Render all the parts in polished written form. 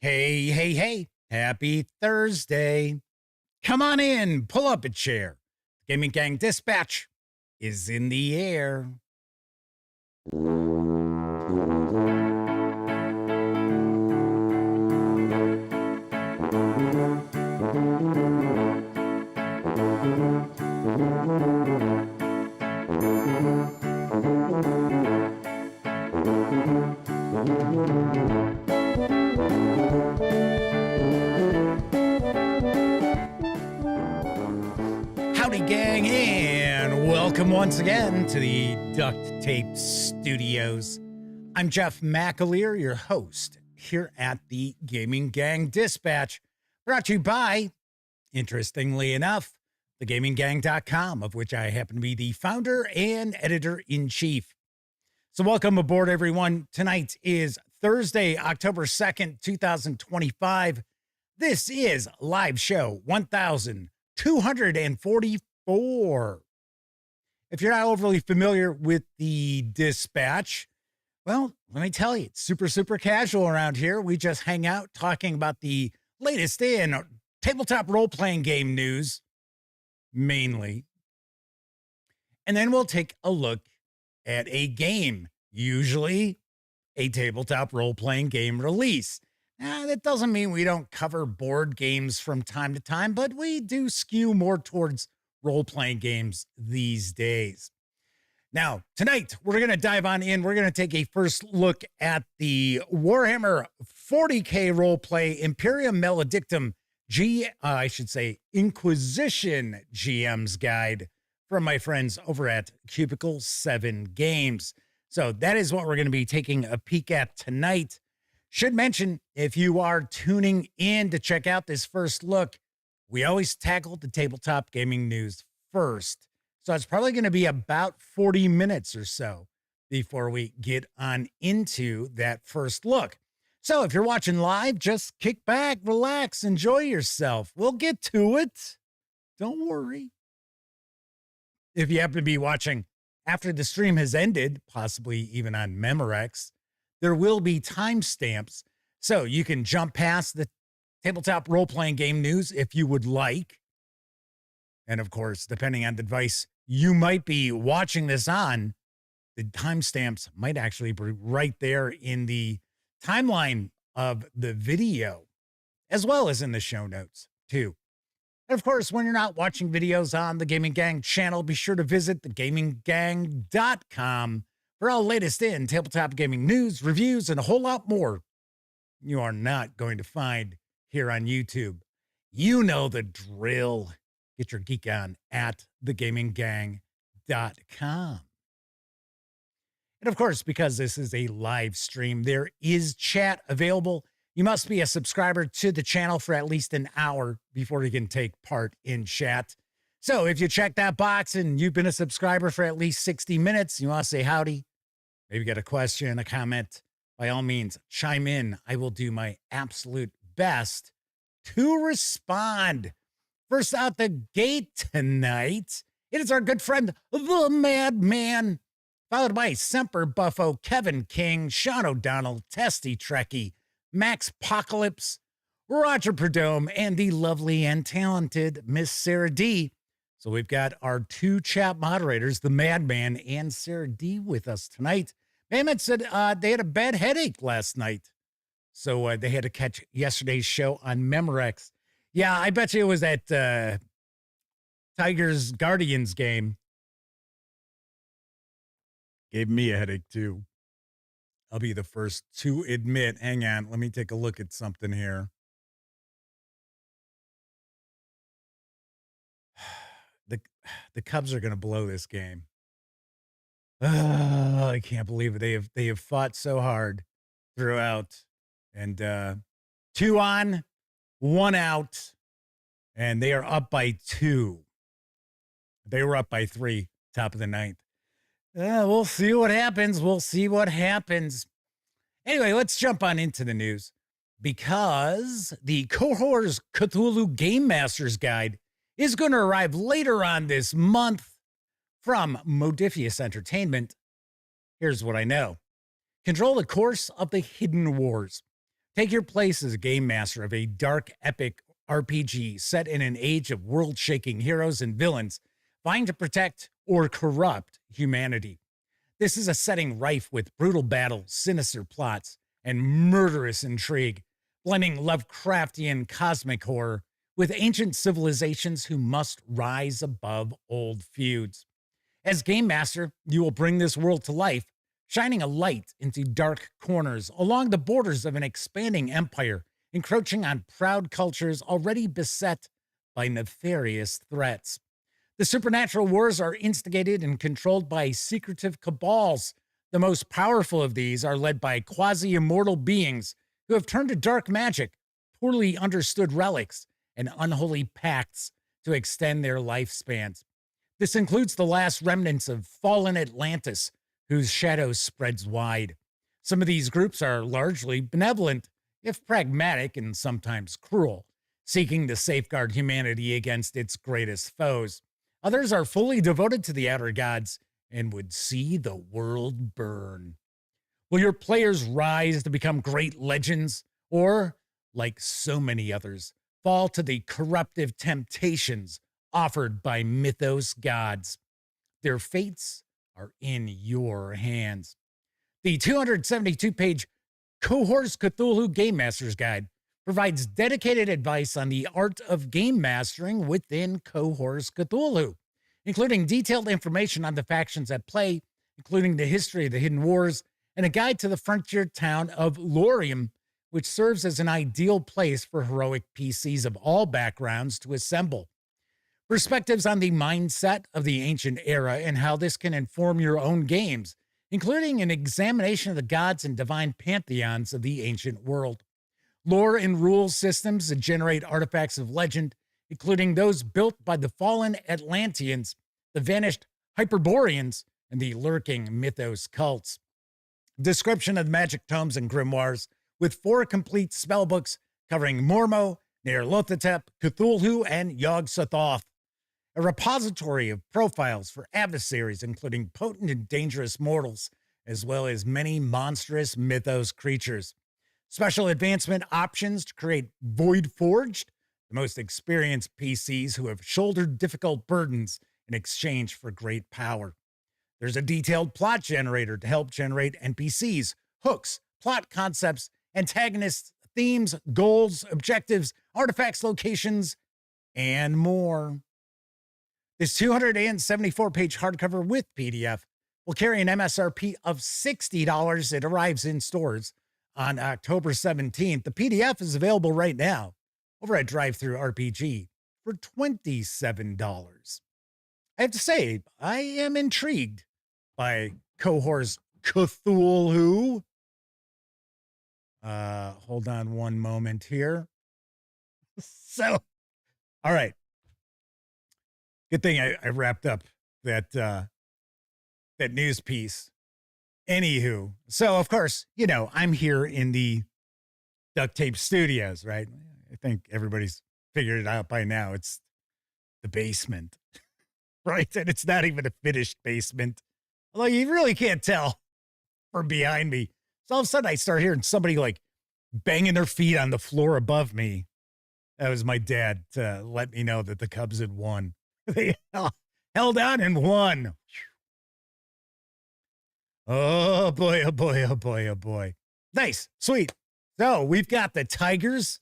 Hey, hey, hey, happy Thursday. Come on in, pull up a chair. Gaming Gang Dispatch is in the air. Howdy, gang, and welcome once again to the Duct Tape Studios. I'm Jeff McAleer, your host here at the Gaming Gang Dispatch, brought to you by, interestingly enough, thegaminggang.com, of which I happen to be the founder and editor-in-chief. So welcome aboard, everyone. Tonight is Thursday, October 2nd, 2025. This is live show 1244. If you're not overly familiar with the Dispatch, well, let me tell you, it's super casual around here. We just hang out talking about the latest in tabletop role-playing game news, mainly. And then we'll take a look at a game, usually a tabletop role-playing game release. Now, that doesn't mean we don't cover board games from time to time, but we do skew more towards role-playing games these days. Now, tonight, we're going to dive on in. We're going to take a first look at the Warhammer 40k roleplay Imperium Maledictum Inquisition GM's Guide from my friends over at Cubicle 7 Games. So that is what we're going to be taking a peek at tonight. Should mention, if you are tuning in to check out this first look, we always tackle the tabletop gaming news first. So it's probably going to be about 40 minutes or so before we get on into that first look. So if you're watching live, just kick back, relax, enjoy yourself. We'll get to it. Don't worry. If you happen to be watching after the stream has ended, possibly even on Memorex, there will be timestamps, so you can jump past the tabletop role-playing game news if you would like. And of course, depending on the device you might be watching this on, the timestamps might actually be right there in the timeline of the video, as well as in the show notes, too. And of course, when you're not watching videos on the Gaming Gang channel, be sure to visit thegaminggang.com for all latest in tabletop gaming news, reviews, and a whole lot more you are not going to find here on YouTube. You know the drill. Get your geek on at thegaminggang.com. And of course, because this is a live stream, there is chat available. You must be a subscriber to the channel for at least an hour before you can take part in chat. So if you check that box and you've been a subscriber for at least 60 minutes, you want to say howdy, maybe get a question, a comment, by all means, chime in. I will do my absolute best to respond. First out the gate tonight, it is our good friend, the Madman, followed by Semper Buffo, Kevin King, Sean O'Donnell, Testy Trekkie, Max Pocalypse, Roger Perdome, and the lovely and talented Miss Sarah D. So we've got our two chat moderators, the Madman and Sarah D, with us tonight. Madman said they had a bad headache last night, so they had to catch yesterday's show on Memorex. Yeah, I bet you it was that Tigers Guardians game. Gave me a headache, too. I'll be the first to admit. Hang on, let me take a look at something here. The Cubs are going to blow this game. I can't believe it. They have fought so hard throughout. And 2 on, 1 out, and they are up by 2. They were up by 3, top of the 9th. We'll see what happens. Anyway, let's jump on into the news, because the Cohor's Cthulhu Gamemaster's Guide is going to arrive later on this month from Modiphius Entertainment. Here's what I know. Control the course of the Hidden Wars. Take your place as a game master of a dark, epic RPG set in an age of world-shaking heroes and villains vying to protect or corrupt humanity. This is a setting rife with brutal battles, sinister plots, and murderous intrigue, blending Lovecraftian cosmic horror with ancient civilizations who must rise above old feuds. As Game Master, you will bring this world to life, shining a light into dark corners along the borders of an expanding empire, encroaching on proud cultures already beset by nefarious threats. The supernatural wars are instigated and controlled by secretive cabals. The most powerful of these are led by quasi-immortal beings who have turned to dark magic, poorly understood relics, and unholy pacts to extend their lifespans. This includes the last remnants of fallen Atlantis, whose shadow spreads wide. Some of these groups are largely benevolent, if pragmatic and sometimes cruel, seeking to safeguard humanity against its greatest foes. Others are fully devoted to the outer gods and would see the world burn. Will your players rise to become great legends, or, like so many others, fall to the corruptive temptations offered by mythos gods? Their fates are in your hands. The 272-page Cohorts Cthulhu Game Master's Guide provides dedicated advice on the art of game mastering within Cohorts Cthulhu, including detailed information on the factions at play, including the history of the Hidden Wars, and a guide to the frontier town of Lorium, which serves as an ideal place for heroic PCs of all backgrounds to assemble. Perspectives on the mindset of the ancient era and how this can inform your own games, including an examination of the gods and divine pantheons of the ancient world. Lore and rules systems that generate artifacts of legend, including those built by the fallen Atlanteans, the vanished Hyperboreans, and the lurking mythos cults. Description of the magic tomes and grimoires, with 4 complete spellbooks covering Mormo, Nyarlathotep, Cthulhu, and Yog-Sothoth. A repository of profiles for adversaries, including potent and dangerous mortals, as well as many monstrous mythos creatures. Special advancement options to create Void Forged, the most experienced PCs who have shouldered difficult burdens in exchange for great power. There's a detailed plot generator to help generate NPCs, hooks, plot concepts, antagonists, themes, goals, objectives, artifacts, locations, and more. This 274-page hardcover with PDF will carry an MSRP of $60. It arrives in stores on October 17th. The PDF is available right now over at DriveThruRPG for $27. I have to say, I am intrigued by Cohorts Cthulhu. Hold on one moment here. So, all right. Good thing I wrapped up that news piece. Anywho, so of course, you know, I'm here in the Duct Tape Studios, right? I think everybody's figured it out by now. It's the basement, right? And it's not even a finished basement. Although you really can't tell from behind me. So all of a sudden I start hearing somebody like banging their feet on the floor above me. That was my dad to let me know that the Cubs had won. They held on and won. Oh boy, oh boy, oh boy, oh boy. Nice, sweet. So we've got the Tigers,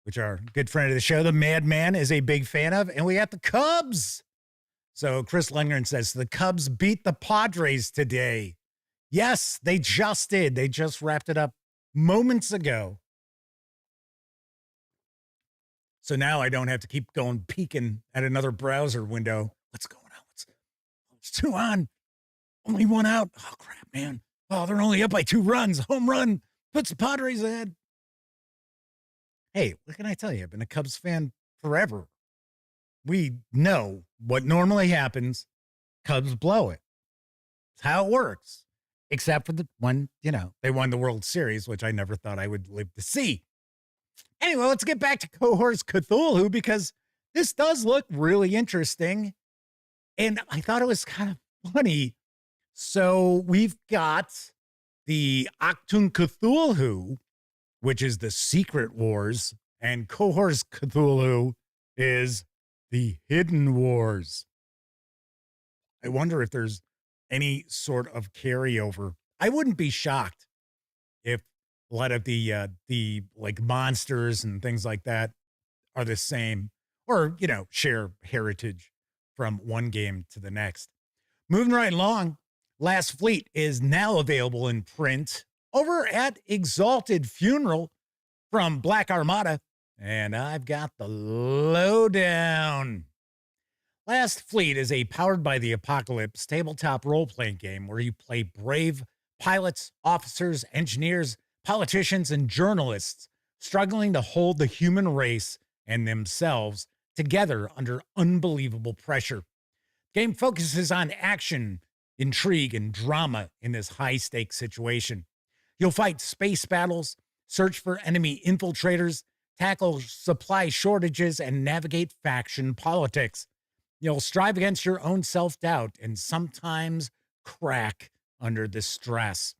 which are a good friend of the show. The Madman is a big fan of. And we got the Cubs. So Chris Lundgren says the Cubs beat the Padres today. Yes, they just did. They just wrapped it up moments ago. So now I don't have to keep going peeking at another browser window. What's going on? What's 2 on? Only 1 out. Oh, crap, man. Oh, they're only up by 2 runs. Home run puts the Padres ahead. Hey, what can I tell you? I've been a Cubs fan forever. We know what normally happens. Cubs blow it. It's how it works. Except for the one, you know, they won the World Series, which I never thought I would live to see. Anyway, let's get back to Cohorts Cthulhu, because this does look really interesting. And I thought it was kind of funny. So we've got the Achtung Cthulhu, which is the Secret Wars, and Cohor's Cthulhu is the Hidden Wars. I wonder if there's any sort of carryover. I wouldn't be shocked if a lot of the like monsters and things like that are the same, or, you know, share heritage from one game to the next. Moving right along, Last Fleet is now available in print over at Exalted Funeral from Black Armada, and I've got the lowdown. Last Fleet is a powered by the apocalypse tabletop role-playing game where you play brave pilots, officers, engineers, politicians, and journalists struggling to hold the human race and themselves together under unbelievable pressure. The game focuses on action, intrigue, and drama in this high-stakes situation. You'll fight space battles, search for enemy infiltrators, tackle supply shortages, and navigate faction politics. You'll strive against your own self-doubt and sometimes crack under the stress.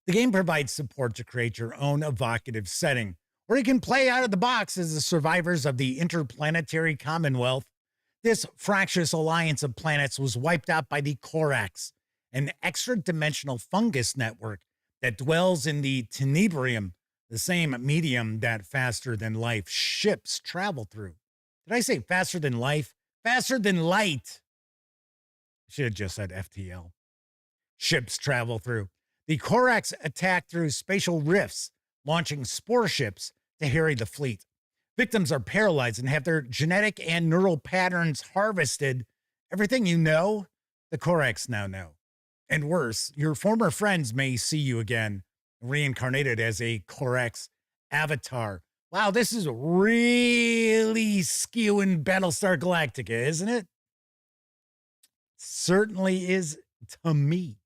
The game provides support to create your own evocative setting, or you can play out of the box as the survivors of the Interplanetary Commonwealth. This fractious alliance of planets was wiped out by the Corax, an extra-dimensional fungus network that dwells in the Tenebrium, the same medium that faster-than-life ships travel through. Did I say faster than life? Faster than light. Should have just said FTL. Ships travel through. The Corax attack through spatial rifts, launching spore ships to harry the fleet. Victims are paralyzed and have their genetic and neural patterns harvested. Everything you know, the Corax now know. And worse, your former friends may see you again, reincarnated as a Corax avatar. Wow, this is really skewing Battlestar Galactica, isn't it? Certainly is to me.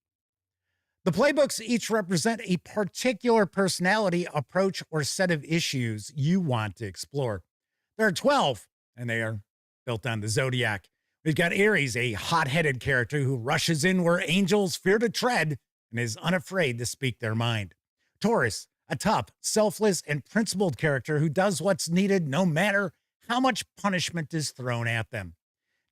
The playbooks each represent a particular personality, approach, or set of issues you want to explore. There are 12, and they are built on the Zodiac. We've got Aries, a hot-headed character who rushes in where angels fear to tread and is unafraid to speak their mind. Taurus, a tough, selfless, and principled character who does what's needed no matter how much punishment is thrown at them.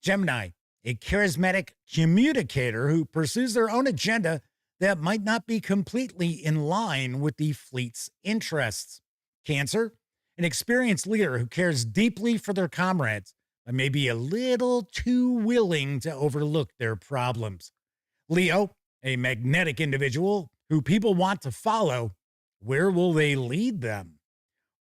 Gemini, a charismatic communicator who pursues their own agenda that might not be completely in line with the fleet's interests. Cancer, an experienced leader who cares deeply for their comrades, but may be a little too willing to overlook their problems. Leo, a magnetic individual who people want to follow. Where will they lead them?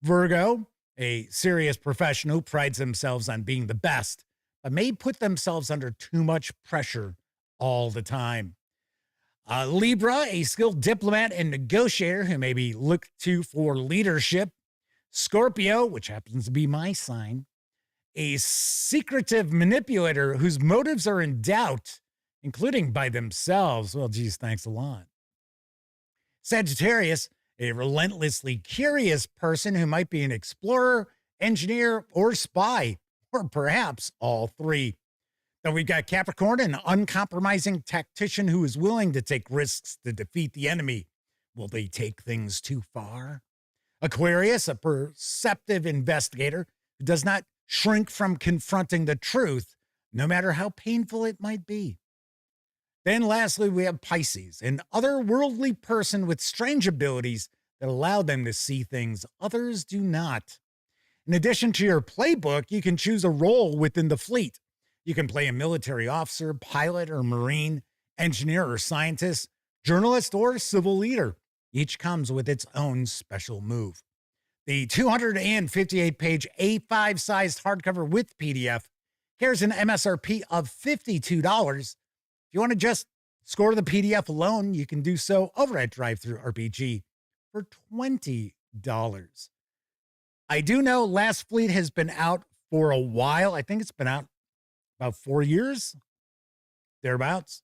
Virgo, a serious professional who prides themselves on being the best, but may put themselves under too much pressure all the time. Libra, a skilled diplomat and negotiator who may be looked to for leadership. Scorpio, which happens to be my sign, a secretive manipulator whose motives are in doubt, including by themselves. Well, geez, thanks a lot. Sagittarius, a relentlessly curious person who might be an explorer, engineer, or spy, or perhaps all three. Then we've got Capricorn, an uncompromising tactician who is willing to take risks to defeat the enemy. Will they take things too far? Aquarius, a perceptive investigator who does not shrink from confronting the truth, no matter how painful it might be. Then lastly, we have Pisces, an otherworldly person with strange abilities that allow them to see things others do not. In addition to your playbook, you can choose a role within the fleet. You can play a military officer, pilot or marine, engineer or scientist, journalist or civil leader. Each comes with its own special move. The 258-page A5-sized hardcover with PDF carries an MSRP of $52. If you want to just score the PDF alone, you can do so over at DriveThruRPG for $20. I do know Last Fleet has been out for a while. I think it's been out about 4 years, thereabouts.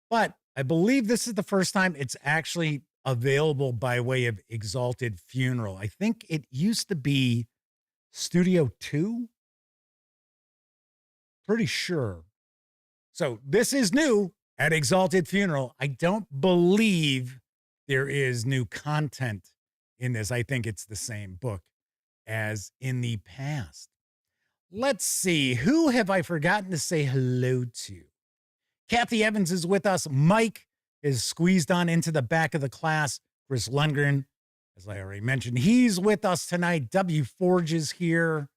But I believe this is the first time it's actually available by way of Exalted Funeral. I think it used to be Studio 2. Pretty sure. So this is new at Exalted Funeral. I don't believe there is new content in this. I think it's the same book as in the past. Let's see. Who have I forgotten to say hello to? Kathy Evans is with us. Mike is squeezed on into the back of the class. Chris Lundgren, as I already mentioned, he's with us tonight. W Forge is here.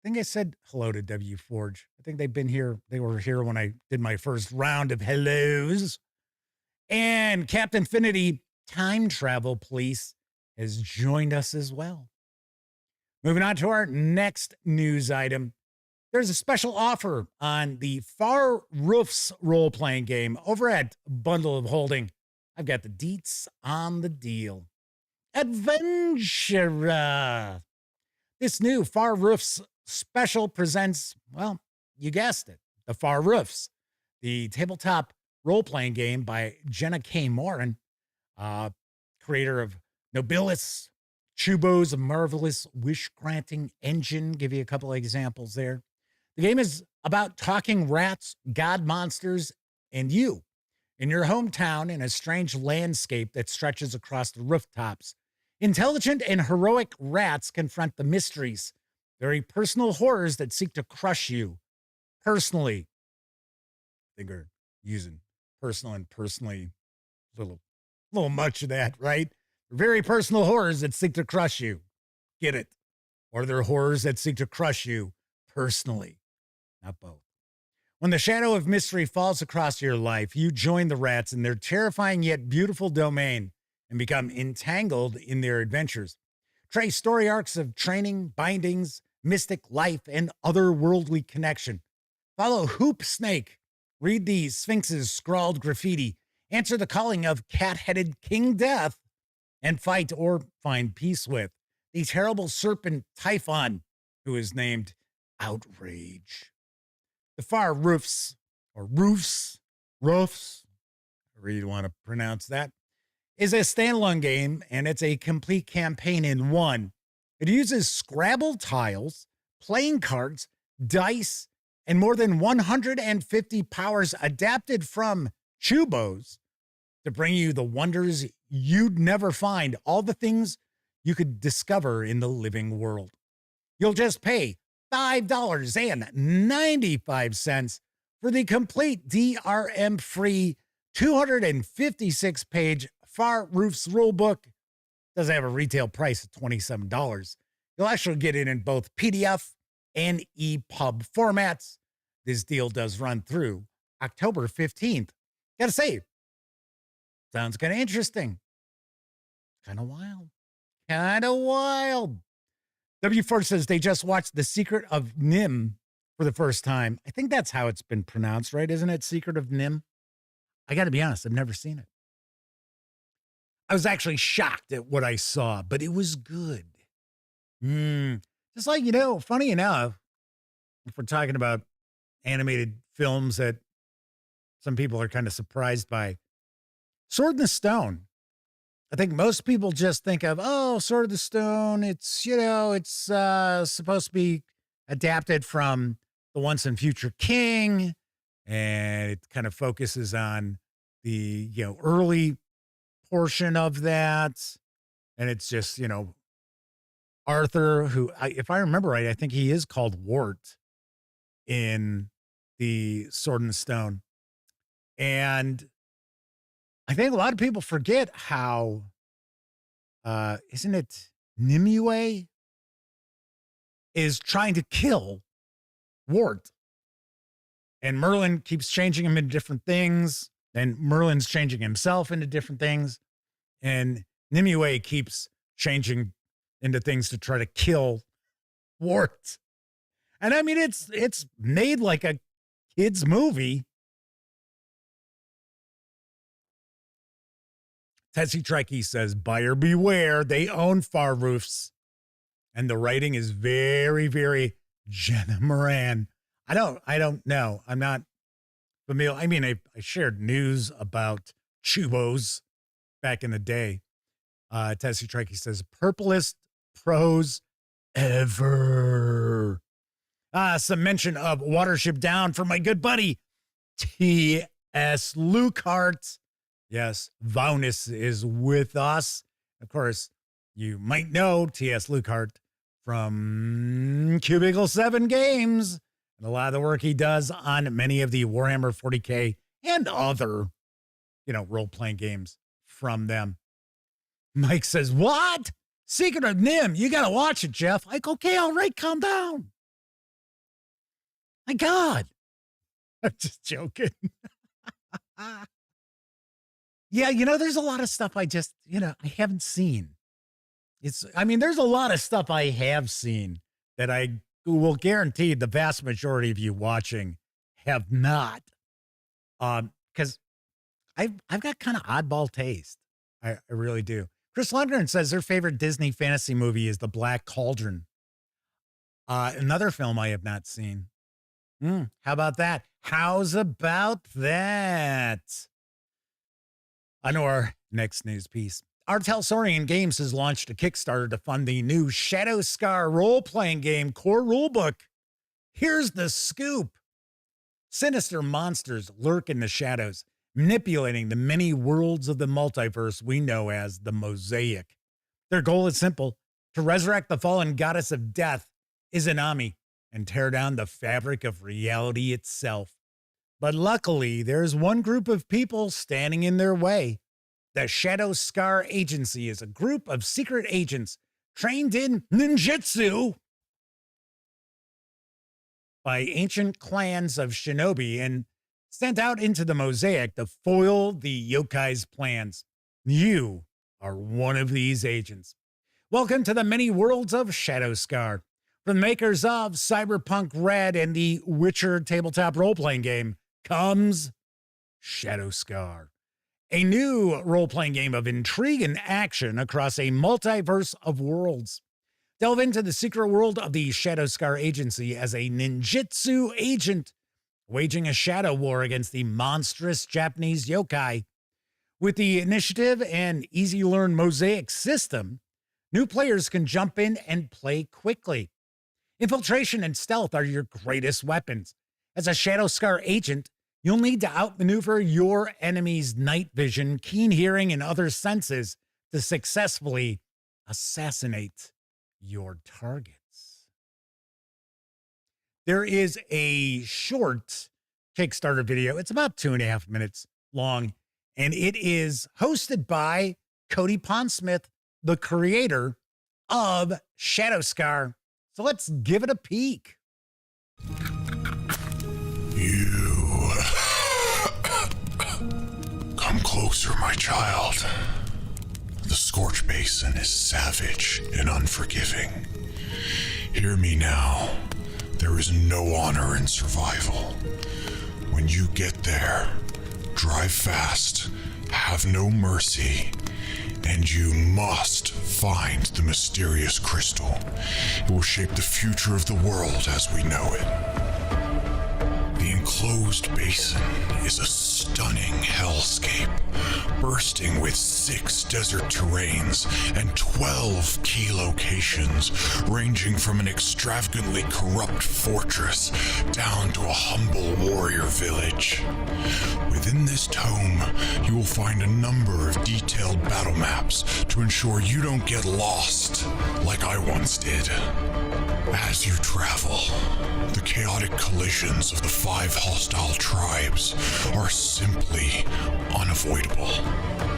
I think I said hello to W Forge. I think they've been here. They were here when I did my first round of hellos. And Captain Finity, Time Travel Police, has joined us as well. Moving on to our next news item. There's a special offer on the Far Roofs role-playing game over at Bundle of Holding. I've got the deets on the deal. Adventure. This new Far Roofs special presents, well, you guessed it, the Far Roofs, the tabletop role-playing game by Jenna Moran, creator of Nobilis, Chubo's marvelous wish-granting engine. Give you a couple of examples there. The game is about talking rats, god monsters, and you in your hometown in a strange landscape that stretches across the rooftops. Intelligent and heroic rats confront the mysteries, very personal horrors that seek to crush you personally. I think we're using personal and personally a little much of that, right? Very personal horrors that seek to crush you. Get it? Or they're horrors that seek to crush you personally. Not both. When the shadow of mystery falls across your life, you join the rats in their terrifying yet beautiful domain and become entangled in their adventures. Trace story arcs of training, bindings, mystic life, and otherworldly connection. Follow Hoop Snake. Read the Sphinx's scrawled graffiti. Answer the calling of cat-headed King Death. And fight or find peace with the terrible serpent Typhon, who is named Outrage. The Far Roofs, or Roofs, however you want to pronounce that, is a standalone game, and it's a complete campaign in one. It uses Scrabble tiles, playing cards, dice, and more than 150 powers adapted from Chubos to bring you the wonders you'd never find, all the things you could discover in the living world. You'll just pay $5.95 for the complete DRM-free 256-page Far Roofs rulebook. Does have a retail price of $27. You'll actually get it in both PDF and EPUB formats. This deal does run through October 15th. Gotta say, sounds kind of interesting. Kind of wild. W4 says they just watched The Secret of Nim for the first time. I think that's how it's been pronounced, right? Isn't it Secret of Nim? I got to be honest, I've never seen it. I was actually shocked at what I saw, but it was good. Just like, funny enough, if we're talking about animated films that some people are kind of surprised by, Sword in the Stone. I think most people just think of, Sword of the Stone. It's, it's supposed to be adapted from The Once and Future King. And it kind of focuses on the, early portion of that. And it's just, Arthur, who, if I remember right, I think he is called Wart in the Sword in the Stone. And I think a lot of people forget how, isn't it Nimue is trying to kill Wart. And Merlin keeps changing him into different things. And Merlin's changing himself into different things. And Nimue keeps changing into things to try to kill Wart. And I mean, it's made like a kid's movie. Tessie Trekkie says, buyer beware. They own Far Roofs. And the writing is very, very Jenna Moran. I don't know. I'm not familiar. I mean, I shared news about Chubos back in the day. Tessie Trekkie says, purplest prose ever. Some mention of Watership Down from my good buddy, T.S. Lukehart. Yes, Vaunus is with us. Of course, You might know T.S. Lukehart from Cubicle 7 Games and a lot of the work he does on many of the Warhammer 40k and other, role-playing games from them. Mike says, what? Secret of Nim. You got to watch it, Jeff. Like, okay, all right, calm down. My God. I'm just joking. Yeah, there's a lot of stuff I just, I haven't seen. There's a lot of stuff I have seen that I will guarantee the vast majority of you watching have not. Because I've got kind of oddball taste. I really do. Chris Lundgren says their favorite Disney fantasy movie is The Black Cauldron. Another film I have not seen. How about that? How's about that? On our next news piece. Our Talsorian Games has launched a Kickstarter to fund the new Shadowscar role-playing game core rulebook. Here's the scoop. Sinister monsters lurk in the shadows, manipulating the many worlds of the multiverse we know as the Mosaic. Their goal is simple: to resurrect the fallen goddess of death, Izanami, and tear down the fabric of reality itself. But luckily, there's one group of people standing in their way. The Shadowscar Agency is a group of secret agents trained in ninjutsu by ancient clans of shinobi and sent out into the Mosaic to foil the yokai's plans. You are one of these agents. Welcome to the many worlds of Shadowscar. From the makers of Cyberpunk Red and the Witcher tabletop role-playing game comes Shadowscar, a new role-playing game of intrigue and action across a multiverse of worlds. Delve into the secret world of the Shadowscar Agency as a ninjutsu agent, waging a shadow war against the monstrous Japanese yokai. With the initiative and easy-learn Mosaic system, new players can jump in and play quickly. Infiltration and stealth are your greatest weapons. As a Shadowscar agent, you'll need to outmaneuver your enemy's night vision, keen hearing, and other senses to successfully assassinate your targets. There is a short Kickstarter video. It's about 2.5 minutes long, and it is hosted by Cody Pondsmith, the creator of Shadowscar. So let's give it a peek. You come closer, my child. The Scorch Basin is savage and unforgiving. Hear me now. There is no honor in survival. When you get there, drive fast, have no mercy, and you must find the mysterious crystal. It will shape the future of the world as we know it. The enclosed basin is a stunning hellscape, bursting with 6 desert terrains and 12 key locations, ranging from an extravagantly corrupt fortress down to a humble warrior village. Within this tome, you will find a number of detailed battle maps to ensure you don't get lost like I once did. As you travel, the chaotic collisions of the 5 hostile tribes are simply unavoidable.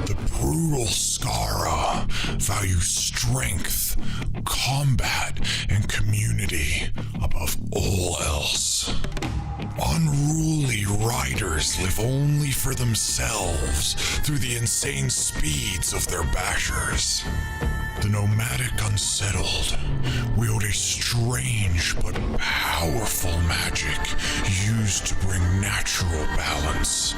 The brutal Skara value strength, combat, and community above all else. Unruly riders live only for themselves through the insane speeds of their bashers. The nomadic unsettled wield a strange but powerful magic used to bring natural balance.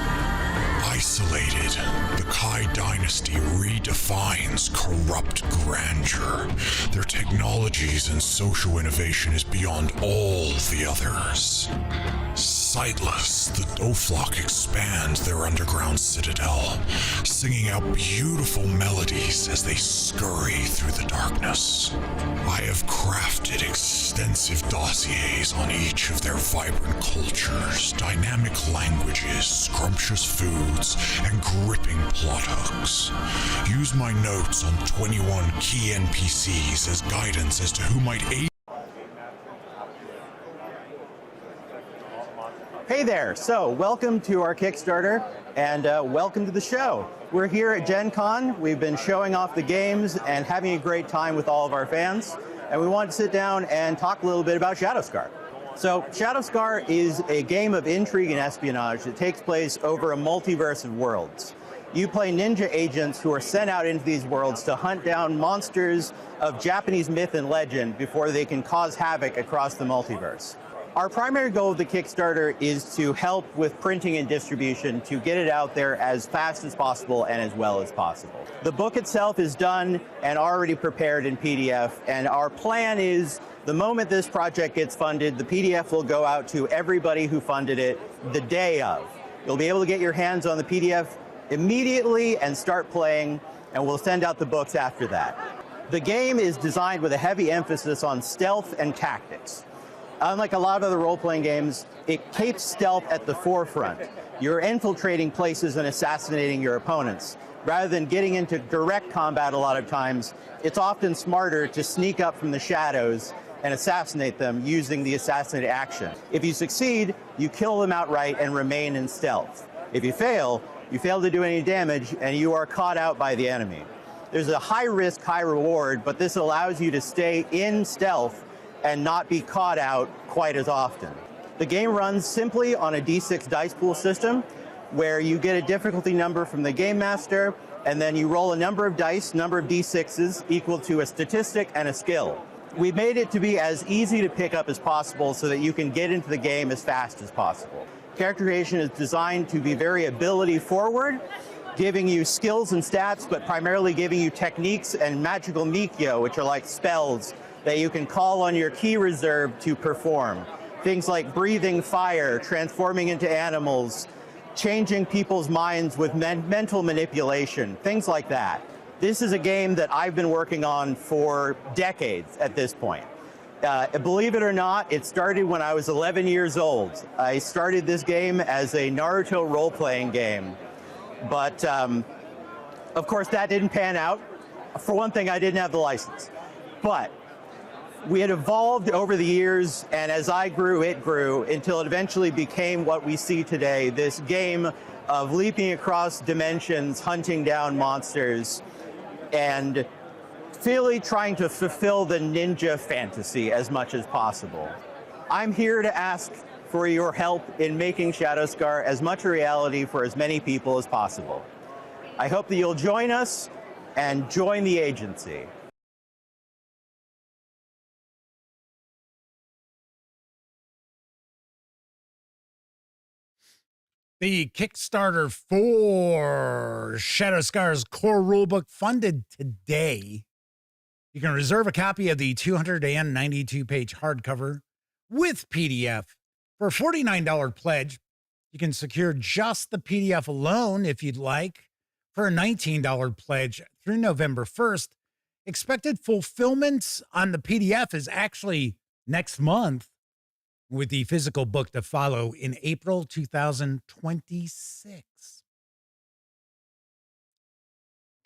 Isolated, the Kai dynasty redefines corrupt grandeur. Their technologies and social innovation is beyond all the others. Sightless, the Doflok expand their underground citadel, singing out beautiful melodies as they scurry through the darkness. I have crafted extensive dossiers on each of their vibrant cultures, dynamic languages, scrumptious foods, and gripping plot hooks. Use use my notes on 21 key NPCs as guidance as to who might aid. Hey there, so welcome to our Kickstarter and welcome to the show. We're here at Gen Con. We've been showing off the games and having a great time with all of our fans, and we want to sit down and talk a little bit about Shadowscar. So Shadowscar is a game of intrigue and espionage that takes place over a multiverse of worlds. You play ninja agents who are sent out into these worlds to hunt down monsters of Japanese myth and legend before they can cause havoc across the multiverse. Our primary goal of the Kickstarter is to help with printing and distribution to get it out there as fast as possible and as well as possible. The book itself is done and already prepared in PDF, and our plan is the moment this project gets funded, the PDF will go out to everybody who funded it the day of. You'll be able to get your hands on the PDF immediately and start playing, and we'll send out the books after that. The game is designed with a heavy emphasis on stealth and tactics. Unlike a lot of other role-playing games, it keeps stealth at the forefront. You're infiltrating places and assassinating your opponents. Rather than getting into direct combat a lot of times, it's often smarter to sneak up from the shadows and assassinate them using the assassinate action. If you succeed, you kill them outright and remain in stealth. If you fail to do any damage and you are caught out by the enemy. There's a high risk, high reward, but this allows you to stay in stealth and not be caught out quite as often. The game runs simply on a D6 dice pool system where you get a difficulty number from the Gamemaster, and then you roll a number of dice, number of D6s equal to a statistic and a skill. We made it to be as easy to pick up as possible so that you can get into the game as fast as possible. Character creation is designed to be very ability forward, giving you skills and stats, but primarily giving you techniques and magical mikyo, which are like spells that you can call on your key reserve to perform. Things like breathing fire, transforming into animals, changing people's minds with mental manipulation, things like that. This is a game that I've been working on for decades at this point. Believe it or not, it started when I was 11 years old. I started this game as a Naruto role-playing game, but of course that didn't pan out. For one thing, I didn't have the license. But we had evolved over the years, and as I grew, it grew, until it eventually became what we see today, this game of leaping across dimensions, hunting down monsters, and really trying to fulfill the ninja fantasy as much as possible. I'm here to ask for your help in making Shadowscar as much a reality for as many people as possible. I hope that you'll join us and join the agency. The Kickstarter for Shadowscar's core rulebook funded today. You can reserve a copy of the 292-page hardcover with PDF for a $49 pledge. You can secure just the PDF alone if you'd like for a $19 pledge through November 1st. Expected fulfillment on the PDF is actually next month, with the physical book to follow in April 2026.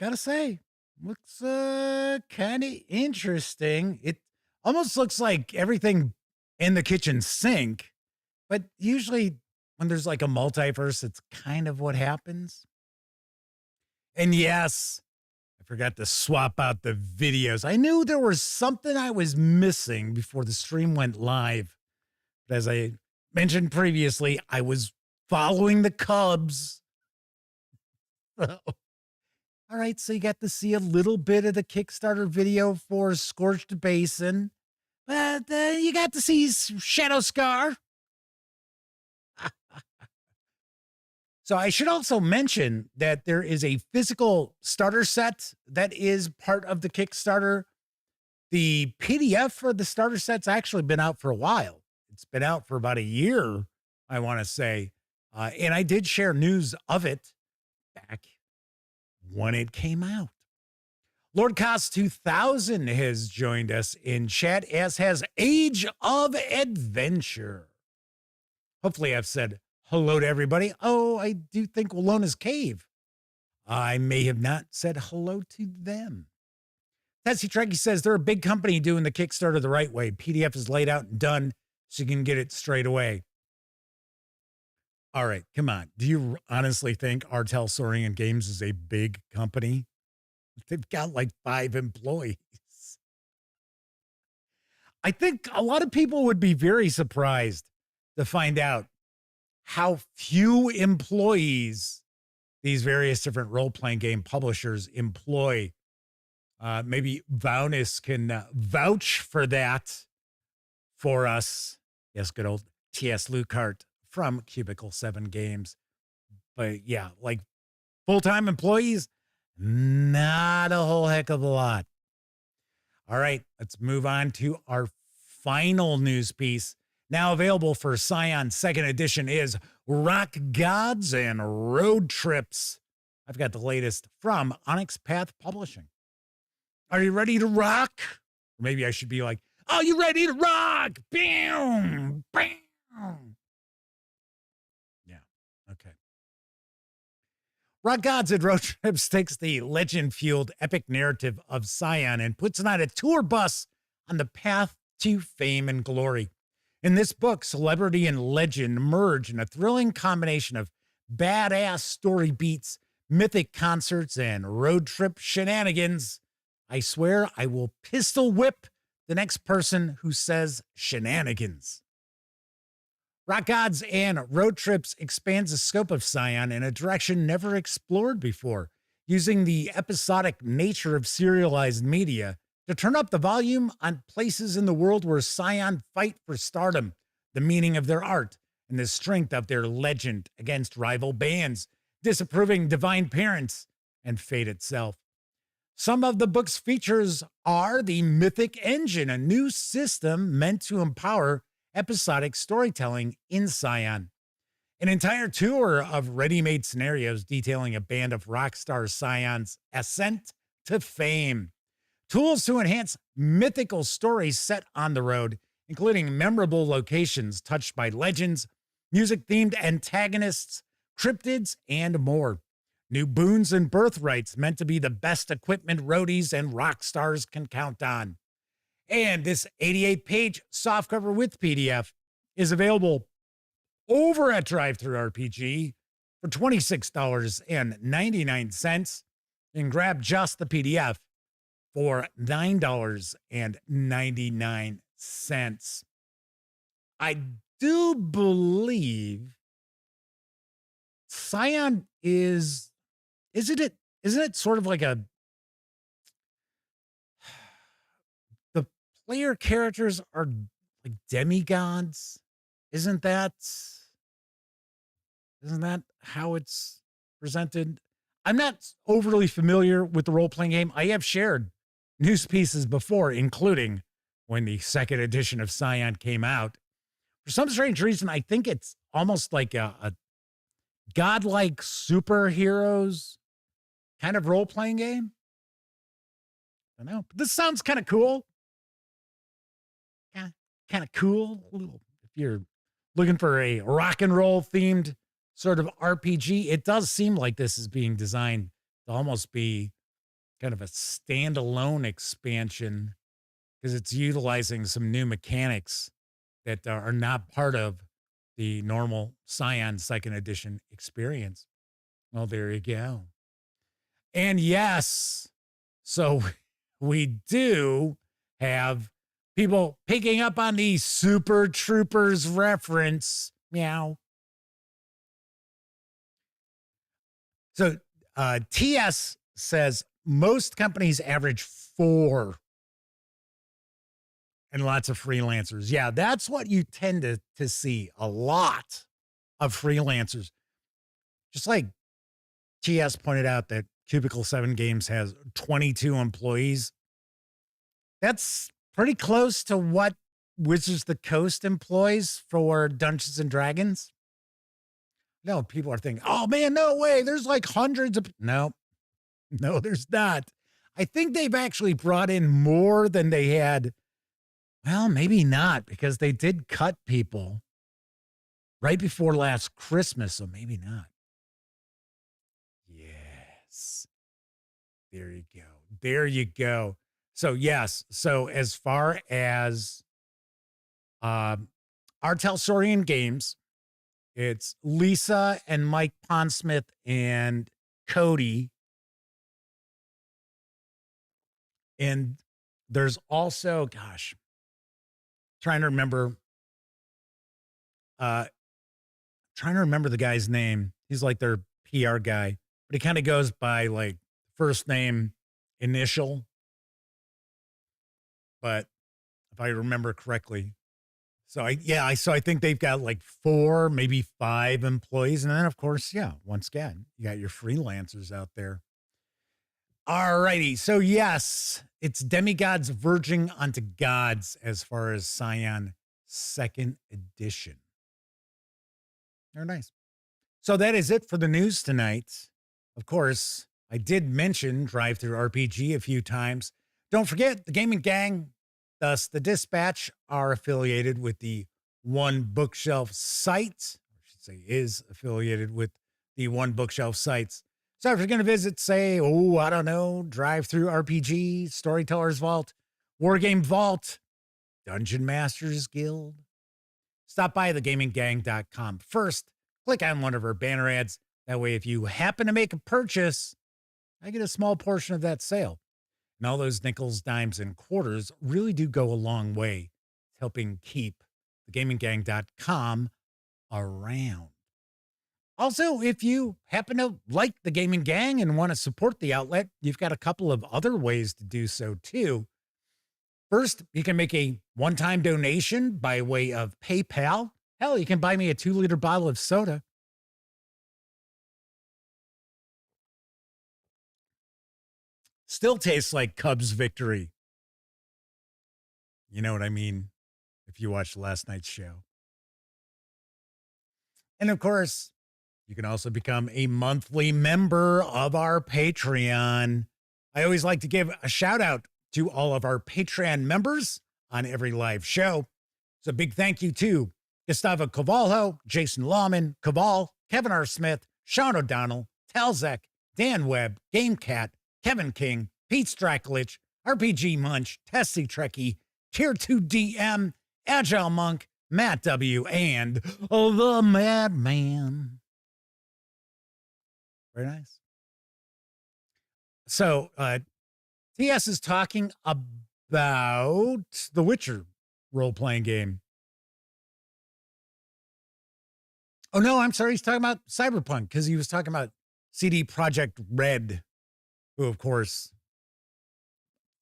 Gotta say, looks kind of interesting. It almost looks like everything in the kitchen sink, but usually when there's like a multiverse, it's kind of what happens. And yes, I forgot to swap out the videos. I knew there was something I was missing before the stream went live. As I mentioned previously, I was following the Cubs. All right, so you got to see a little bit of the Kickstarter video for Scorched Basin, but you got to see Shadowscar. So I should also mention that there is a physical starter set that is part of the Kickstarter. The PDF for the starter set's actually been out for a while. It's been out for about a year, I want to say. And I did share news of it back when it came out. Lord Cost 2000 has joined us in chat, as has Age of Adventure. Hopefully I've said hello to everybody. Oh, I do think Wallona's Cave I may have not said hello to them. Tessie Trekkie says they're a big company doing the Kickstarter the right way. PDF is laid out and done so you can get it straight away. All right, come on. Do you honestly think our Talsorian Games is a big company? They've got like 5 employees. I think a lot of people would be very surprised to find out how few employees these various different role-playing game publishers employ. Maybe Vaunus can vouch for that for us. Yes, good old T.S. Lucart from Cubicle 7 Games. But yeah, like full-time employees, not a whole heck of a lot. All right, let's move on to our final news piece. Now available for Scion 2nd edition is Rock Gods and Road Trips. I've got the latest from Onyx Path Publishing. Are you ready to rock? Or maybe I should be like, are you ready to rock? Bam! Bam! Yeah, okay. Rock Gods and Road Trips takes the legend-fueled epic narrative of Scion and puts it on a tour bus on the path to fame and glory. In this book, celebrity and legend merge in a thrilling combination of badass story beats, mythic concerts, and road trip shenanigans. I swear I will pistol whip the next person who says shenanigans. Rock Gods and Road Trips expands the scope of Scion in a direction never explored before, using the episodic nature of serialized media to turn up the volume on places in the world where Scion fight for stardom, the meaning of their art, and the strength of their legend against rival bands, disapproving divine parents, and fate itself. Some of the book's features are the Mythic Engine, a new system meant to empower episodic storytelling in Scion. An entire tour of ready-made scenarios detailing a band of rock star Scion's ascent to fame. Tools to enhance mythical stories set on the road, including memorable locations touched by legends, music-themed antagonists, cryptids, and more. New boons and birthrights meant to be the best equipment roadies and rock stars can count on. And this 88-page softcover with PDF is available over at DriveThruRPG for $26.99. You can grab just the PDF for $9.99. I do believe Scion isn't it sort of like the player characters are like demigods? Isn't that how it's presented? I'm not overly familiar with the role-playing game. I have shared news pieces before, including when the 2nd edition of Scion came out. For some strange reason, I think it's almost like a godlike superheroes kind of role-playing game. I don't know. But this sounds kind of cool. Kind of cool. If you're looking for a rock and roll themed sort of RPG, it does seem like this is being designed to almost be kind of a standalone expansion because it's utilizing some new mechanics that are not part of the normal Scion 2nd edition experience. Well, there you go. And yes, so we do have people picking up on the Super Troopers reference. Meow. So TS says most companies average 4 and lots of freelancers. Yeah, that's what you tend to see, a lot of freelancers. Just like TS pointed out that Cubicle 7 Games has 22 employees. That's pretty close to what Wizards of the Coast employs for Dungeons and Dragons. No, people are thinking, oh man, no way. There's like hundreds of, no, there's not. I think they've actually brought in more than they had. Well, maybe not, because they did cut people right before last Christmas, so maybe not. Yes. There you go. There you go. So yes. So as far as our Talsorian Games, it's Lisa and Mike Pondsmith and Cody. And there's also, gosh, trying to remember the guy's name. He's like their PR guy, but he kind of goes by like first name, initial. But if I remember correctly, so I think they've got like 4, maybe 5 employees. And then of course, yeah, once again, you got your freelancers out there. All righty. So yes, it's Demigods Verging onto Gods as far as Scion 2nd edition. Very nice. So that is it for the news tonight. Of course, I did mention DriveThruRPG a few times. Don't forget, the Gaming Gang, thus the Dispatch, are affiliated with the One Bookshelf site. I should say is affiliated with the One Bookshelf sites. So if you're going to visit, say, I don't know, DriveThruRPG, Storyteller's Vault, Wargame Vault, Dungeon Masters Guild, stop by thegaminggang.com. First, click on one of our banner ads. That way, if you happen to make a purchase, I get a small portion of that sale. And all those nickels, dimes, and quarters really do go a long way helping keep thegaminggang.com around. Also, if you happen to like the Gaming Gang and want to support the outlet, you've got a couple of other ways to do so too. First, you can make a one-time donation by way of PayPal. Hell, you can buy me a 2-liter bottle of soda. Still tastes like Cubs victory. You know what I mean if you watched last night's show. And of course, you can also become a monthly member of our Patreon. I always like to give a shout out to all of our Patreon members on every live show. So big thank you to Gustavo Cavalho, Jason Lawman, Caval, Kevin R. Smith, Sean O'Donnell, Talzek, Dan Webb, GameCat, Kevin King, Pete Stracklich, RPG Munch, Tessie Trekkie, Tier 2 DM, Agile Monk, Matt W., and the Madman. Very nice. So, TS is talking about the Witcher role-playing game. Oh, no, I'm sorry. He's talking about Cyberpunk because he was talking about CD Projekt Red, who, of course,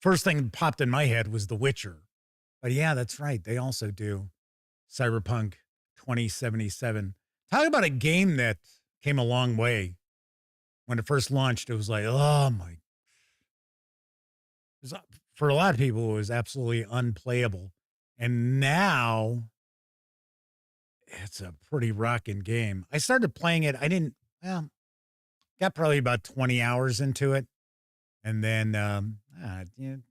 first thing that popped in my head was The Witcher. But yeah, that's right. They also do Cyberpunk 2077. Talk about a game that came a long way. When it first launched, it was like, oh my. For a lot of people, it was absolutely unplayable. And now it's a pretty rocking game. I started playing it. Got probably about 20 hours into it. And then, you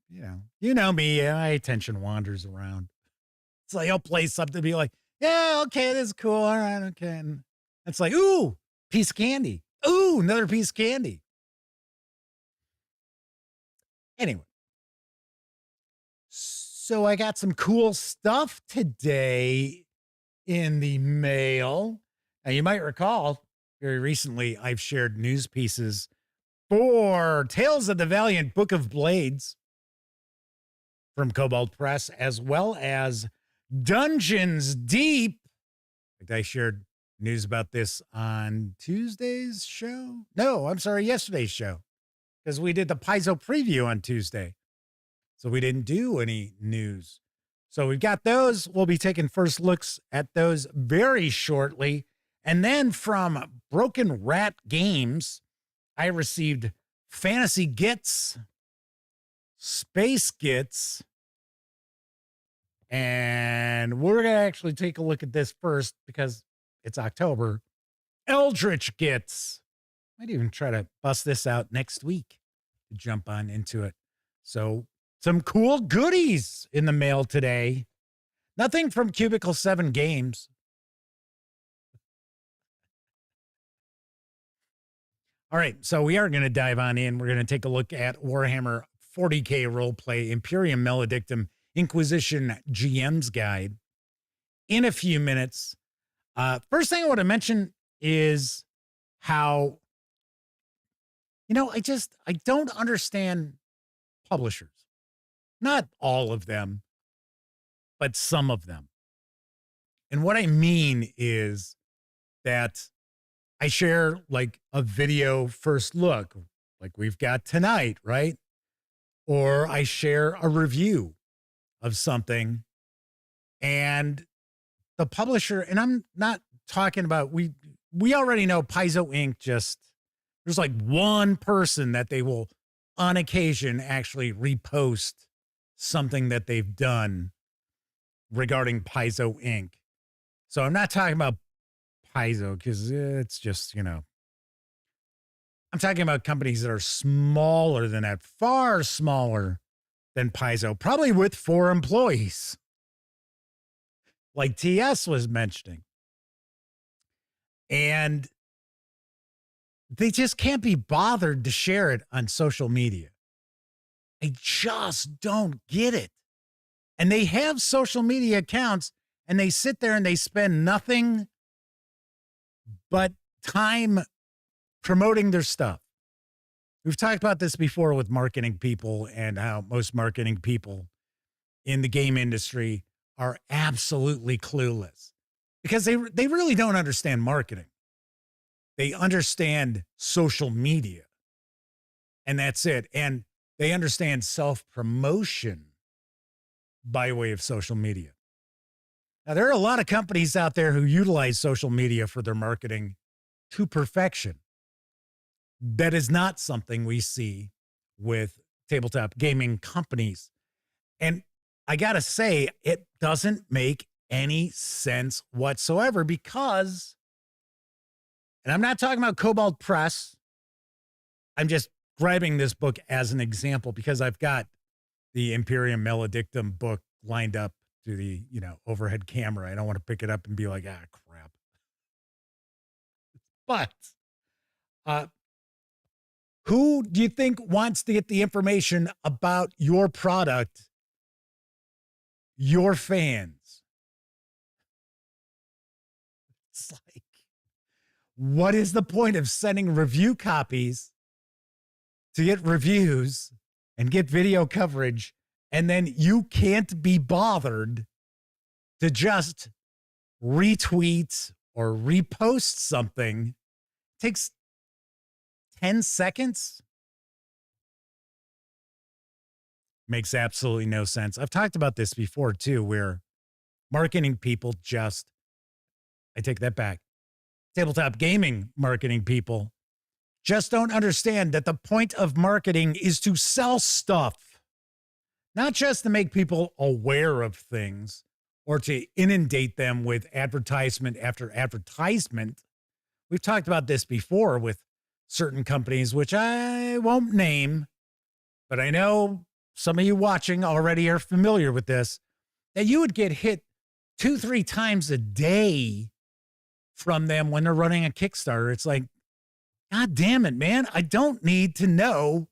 know me, my attention wanders around. It's like, I'll play something and be like, yeah, okay, this is cool. All right, okay. And it's like, ooh, piece of candy. Ooh, another piece of candy. Anyway. So I got some cool stuff today in the mail. Now, you might recall very recently I've shared news pieces for Tales of the Valiant Book of Blades from Cobalt Press, as well as Dungeons Deep. In fact, I shared news about this on Tuesday's show. No, I'm sorry, yesterday's show, because we did the Paizo preview on Tuesday. So we didn't do any news. So we've got those. We'll be taking first looks at those very shortly. And then from Broken Rat Games, I received Fantasy Gits, Space Gits, and we're going to actually take a look at this first because it's October. Eldritch Gits. Might even try to bust this out next week to jump on into it. So some cool goodies in the mail today. Nothing from Cubicle 7 Games. All right, so we are going to dive on in. We're going to take a look at Warhammer 40k Roleplay Imperium Maledictum Inquisition GM's Guide in a few minutes. First thing I want to mention is how, I don't understand publishers. Not all of them, but some of them. And what I mean is that I share like a video first look, like we've got tonight, right? Or I share a review of something and the publisher, and I'm not talking about, we already know Paizo Inc. There's like one person that they will on occasion actually repost something that they've done regarding Paizo Inc. So I'm not talking about Paizo because it's just, I'm talking about companies that are smaller than that, far smaller than Paizo, probably with 4 employees, like TS was mentioning. And they just can't be bothered to share it on social media. I just don't get it. And they have social media accounts and they sit there and they spend nothing but time promoting their stuff. We've talked about this before with marketing people and how most marketing people in the game industry are absolutely clueless because they really don't understand marketing. They understand social media and that's it. And they understand self-promotion by way of social media. Now, there are a lot of companies out there who utilize social media for their marketing to perfection. That is not something we see with tabletop gaming companies. And I got to say, it doesn't make any sense whatsoever because, and I'm not talking about Cobalt Press. I'm just grabbing this book as an example because I've got the Imperium Maledictum book lined up to the, overhead camera. I don't want to pick it up and be like, crap. But who do you think wants to get the information about your product? Your fans. It's like, what is the point of sending review copies to get reviews and get video coverage, and then you can't be bothered to just retweet or repost something? It takes 10 seconds. Makes absolutely no sense. I've talked about this before too, where marketing people I take that back. Tabletop gaming marketing people just don't understand that the point of marketing is to sell stuff, not just to make people aware of things or to inundate them with advertisement after advertisement. We've talked about this before with certain companies, which I won't name, but I know some of you watching already are familiar with this, that you would get hit 2-3 times a day from them when they're running a Kickstarter. It's like, God damn it, man. I don't need to know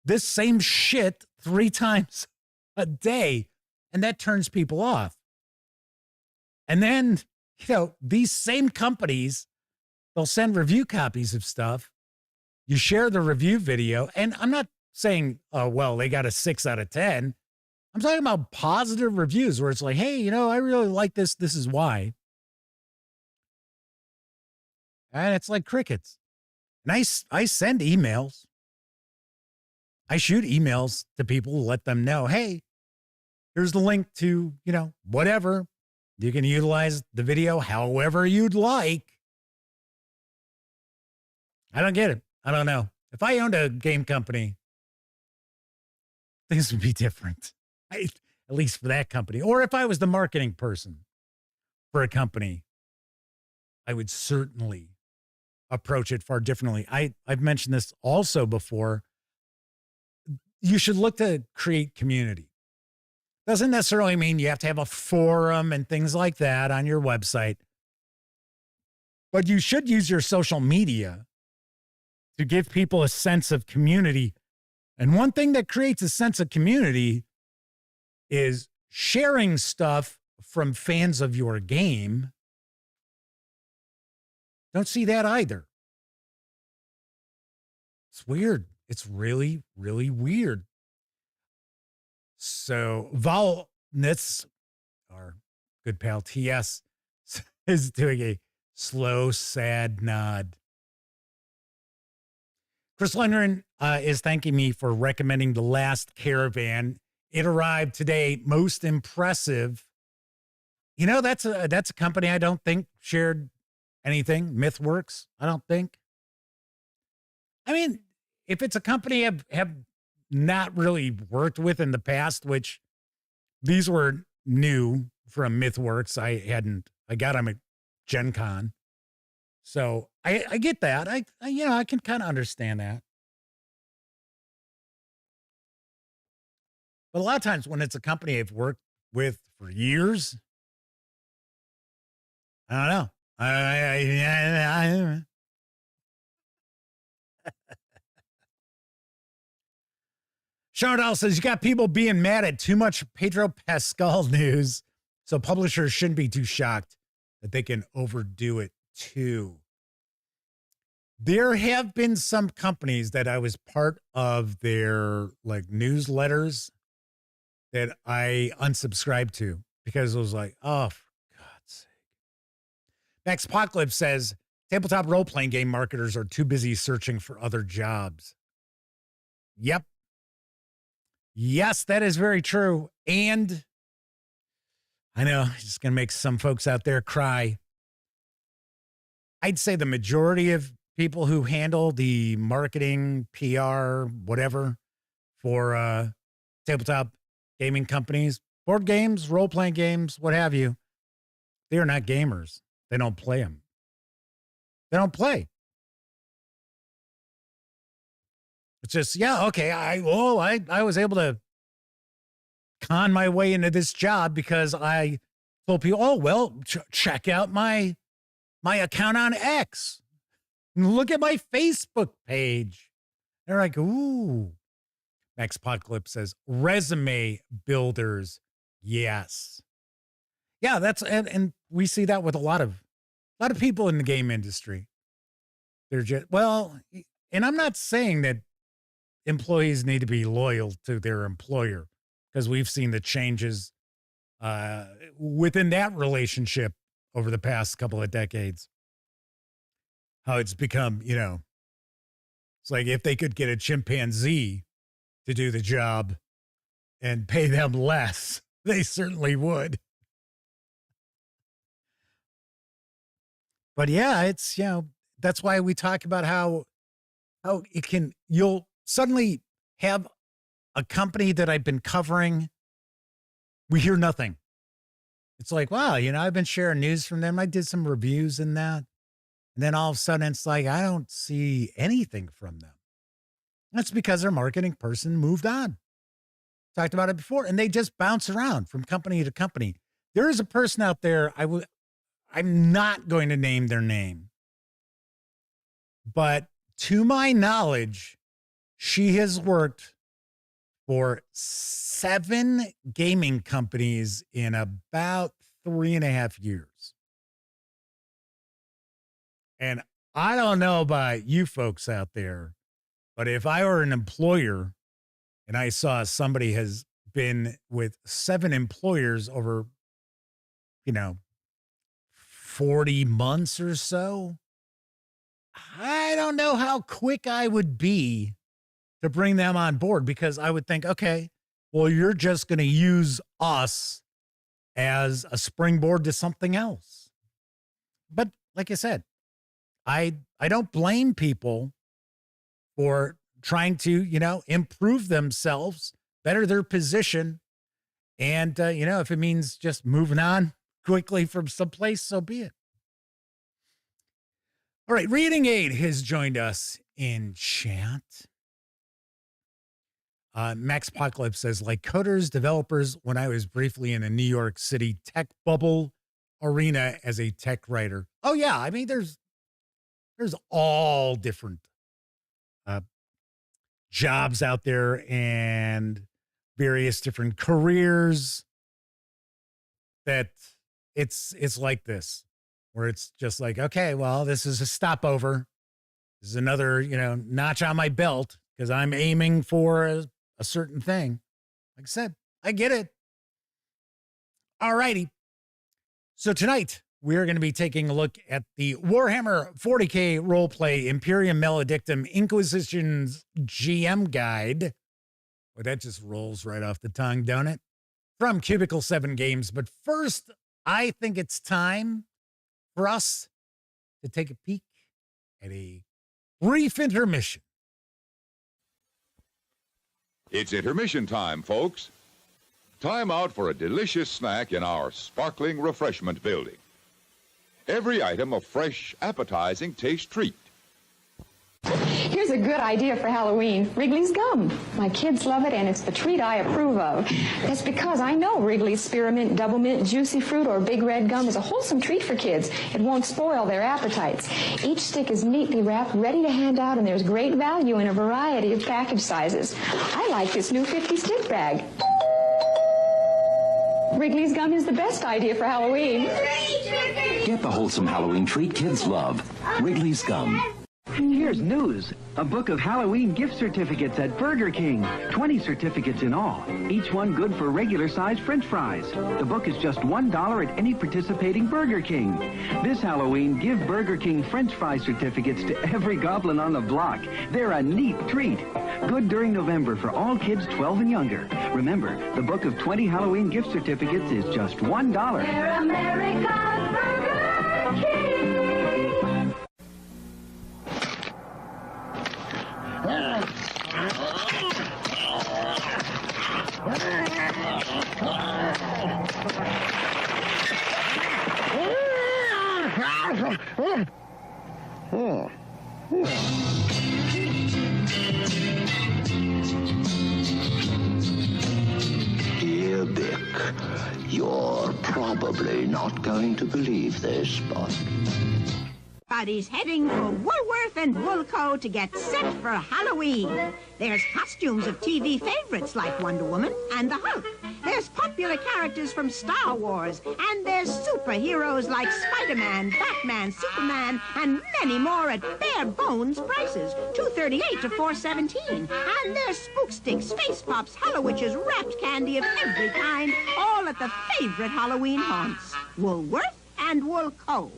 this same shit 3 times a day. And that turns people off. And then, these same companies, they'll send review copies of stuff. You share the review video. And I'm not saying, oh, well, they got a 6 out of 10. I'm talking about positive reviews where it's like, hey, I really like this. This is why. And it's like crickets. And I send emails. I shoot emails to people to let them know, hey, here's the link to, whatever. You can utilize the video however you'd like. I don't get it. I don't know. If I owned a game company, things would be different. At least for that company. Or if I was the marketing person for a company, I would certainly approach it far differently. I've mentioned this also before. You should look to create community. Doesn't necessarily mean you have to have a forum and things like that on your website, but you should use your social media to give people a sense of community. And one thing that creates a sense of community is sharing stuff from fans of your game. Don't see that either. It's weird. It's really, really weird. So Valnitz, our good pal TS, is doing a slow, sad nod. Chris Lundgren is thanking me for recommending The Last Caravan. It arrived today. Most impressive. You know, that's a company I don't think shared anything. MythWorks, I don't think. I mean, if it's a company I have not really worked with in the past, which these were new from MythWorks. I got them at Gen Con. So I get that. I can kind of understand that. But a lot of times when it's a company I've worked with for years, I don't know. Chardell says, you got people being mad at too much Pedro Pascal news, so publishers shouldn't be too shocked that they can overdo it too. There have been some companies that I was part of their like newsletters that I unsubscribed to because it was like, oh, for God's sake. Max Apocalypse says, tabletop role-playing game marketers are too busy searching for other jobs. Yep. Yes, that is very true. And I know it's just going to make some folks out there cry. I'd say the majority of people who handle the marketing, PR, whatever for tabletop gaming companies, board games, role-playing games, what have you, they are not gamers. They don't play them. They don't play. It's just, yeah, okay. I was able to con my way into this job because I told people, oh, well, check out my account on X. Look at my Facebook page. They're like, ooh. Max Apocalypse says, resume builders. Yes. Yeah, and we see that with a lot of people in the game industry. They're just, well, and I'm not saying that employees need to be loyal to their employer because we've seen the changes within that relationship over the past couple of decades. How it's become, it's like if they could get a chimpanzee to do the job and pay them less, they certainly would. But yeah, it's, that's why we talk about how you'll suddenly have a company that I've been covering. We hear nothing. It's like, wow, I've been sharing news from them. I did some reviews in that. And then all of a sudden it's like, I don't see anything from them. That's because their marketing person moved on. Talked about it before. And they just bounce around from company to company. There is a person out there, I'm not going to name their name. But to my knowledge, she has worked for 7 gaming companies in about 3.5 years. And I don't know about you folks out there, but if I were an employer and I saw somebody has been with 7 employers over, 40 months or so, I don't know how quick I would be to bring them on board because I would think, okay, well, you're just going to use us as a springboard to something else. But like I said, I don't blame people for trying to, improve themselves, better their position. And, if it means just moving on quickly from someplace, so be it. All right, Reading Aid has joined us in chat. Max Apocalypse says, like coders, developers, when I was briefly in a New York City tech bubble arena as a tech writer. Oh, yeah. I mean, there's all different jobs out there and various different careers, that it's like this, where it's just like, okay, well, this is a stopover. This is another, notch on my belt because I'm aiming for a certain thing. Like I said, I get it. All righty. So tonight we're going to be taking a look at the Warhammer 40k Roleplay Imperium Maledictum Inquisition's GM Guide. Well, that just rolls right off the tongue, don't it? From Cubicle 7 Games. But first, I think it's time for us to take a peek at a brief intermission. It's intermission time, folks. Time out for a delicious snack in our sparkling refreshment building. Every item a fresh, appetizing taste treat. Here's a good idea for Halloween. Wrigley's gum. My kids love it, and it's the treat I approve of. That's because I know Wrigley's spearmint, double mint, juicy fruit, or big red gum is a wholesome treat for kids. It won't spoil their appetites. Each stick is neatly wrapped, ready to hand out, and there's great value in a variety of package sizes. I like this new 50-stick bag. Wrigley's gum is the best idea for Halloween. Get the wholesome Halloween treat kids love. Wrigley's gum. Here's news. A book of Halloween gift certificates at Burger King. 20 certificates in all. Each one good for regular-sized French fries. The book is just $1 at any participating Burger King. This Halloween, give Burger King French fry certificates to every goblin on the block. They're a neat treat. Good during November for all kids 12 and younger. Remember, the book of 20 Halloween gift certificates is just $1. They're America's Burger King. Dear Bick, you're probably not going to believe this, but... Buddy's heading for Woolworth and Woolco to get set for Halloween. There's costumes of TV favorites like Wonder Woman and the Hulk. There's popular characters from Star Wars. And there's superheroes like Spider-Man, Batman, Superman, and many more at bare bones prices. $2.38 to $4.17. And there's Spook Sticks, Face Pops, Hallowitches, wrapped candy of every kind, all at the favorite Halloween haunts. Woolworth and Woolco.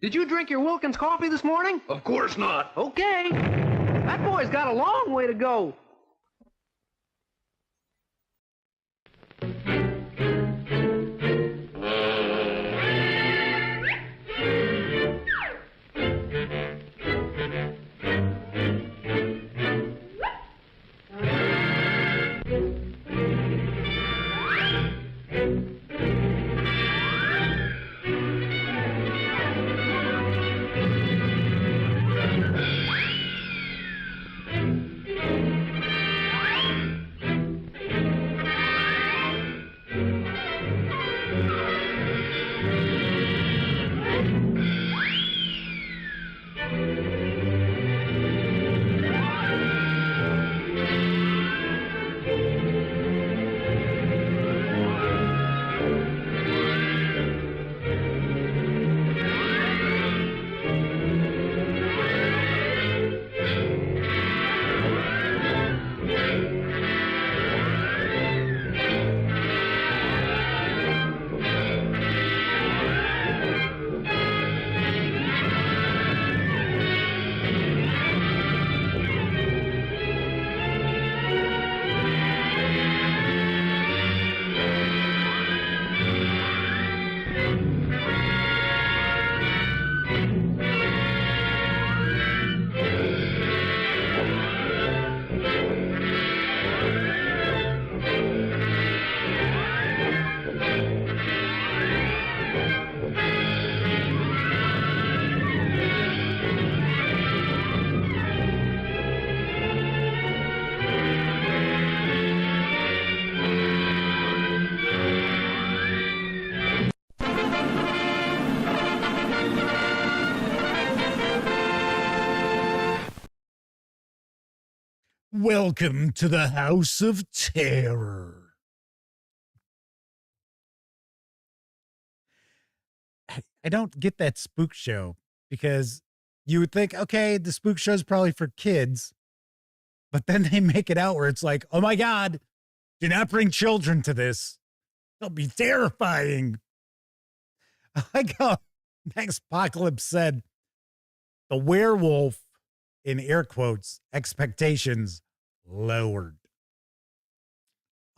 Did you drink your Wilkins coffee this morning? Of course not. Okay. That boy's got a long way to go. Welcome to the House of Terror. I don't get that spook show because you would think, okay, the spook show is probably for kids, but then they make it out where it's like, oh my God, do not bring children to this. They'll be terrifying. Like how Next Apocalypse said, the werewolf, in air quotes, expectations lowered.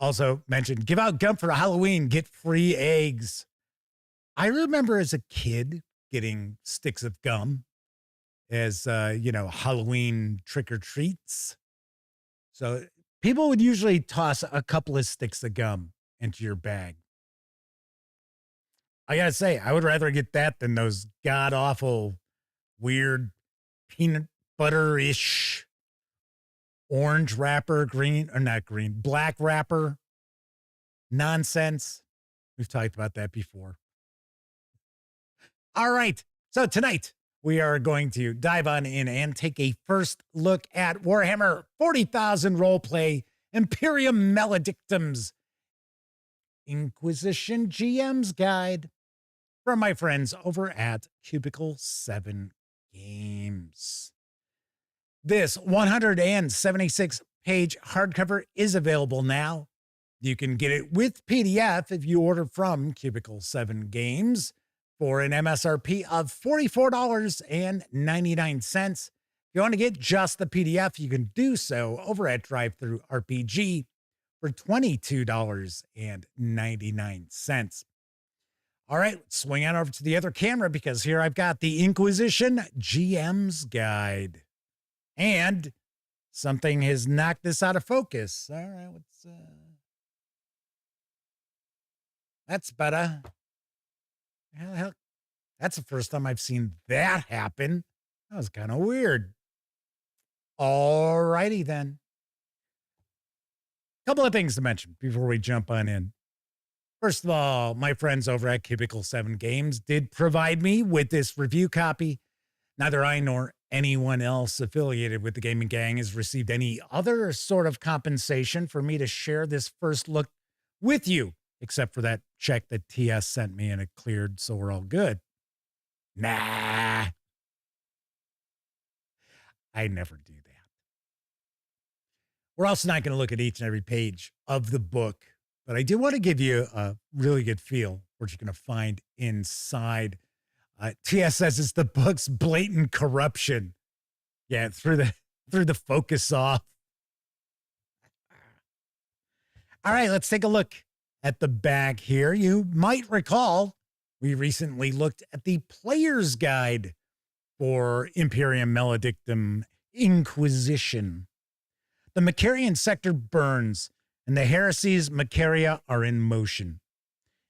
Also mentioned, give out gum for Halloween, get free eggs. I remember as a kid getting sticks of gum as, Halloween trick-or-treats. So people would usually toss a couple of sticks of gum into your bag. I gotta say, I would rather get that than those god-awful, weird, peanut butter-ish, orange wrapper, black wrapper nonsense. We've talked about that before. All right, so tonight we are going to dive on in and take a first look at Warhammer 40,000 Roleplay Imperium Maledictum's Inquisition GM's Guide from my friends over at Cubicle 7 Games. This 176-page hardcover is available now. You can get it with PDF if you order from Cubicle 7 Games for an MSRP of $44.99. If you want to get just the PDF, you can do so over at DriveThruRPG for $22.99. All right, let's swing on over to the other camera because here I've got the Inquisition GM's Guide. And something has knocked this out of focus. All right, that's better. Hell, that's the first time I've seen that happen. That was kind of weird. All righty then. Couple of things to mention before we jump on in. First of all, my friends over at Cubicle 7 Games did provide me with this review copy. Neither I nor anyone else affiliated with the gaming gang has received any other sort of compensation for me to share this first look with you, except for that check that TS sent me and it cleared, so we're all good. Nah. I never do that. We're also not going to look at each and every page of the book, but I do want to give you a really good feel what you're going to find inside. TS says it's the book's blatant corruption. Yeah, through the focus off. All right, let's take a look at the back here. You might recall we recently looked at the player's guide for Imperium Maledictum Inquisition. The Macarian sector burns, and the heresies Macaria are in motion.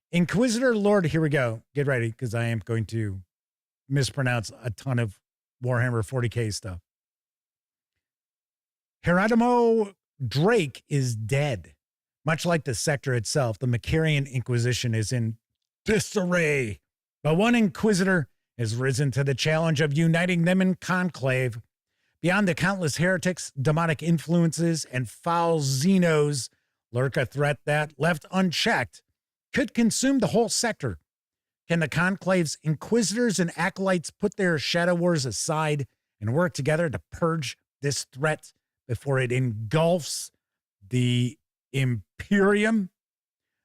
Inquisitor Lord, here we go. Get ready, because I am going to mispronounce a ton of Warhammer 40k stuff. Hieronymo Drake is dead. Much like the sector itself, the Macarian Inquisition is in disarray. But one Inquisitor has risen to the challenge of uniting them in conclave. Beyond the countless heretics, demonic influences, and foul xenos lurk a threat that, left unchecked, could consume the whole sector. Can the conclave's inquisitors and acolytes put their shadow wars aside and work together to purge this threat before it engulfs the Imperium?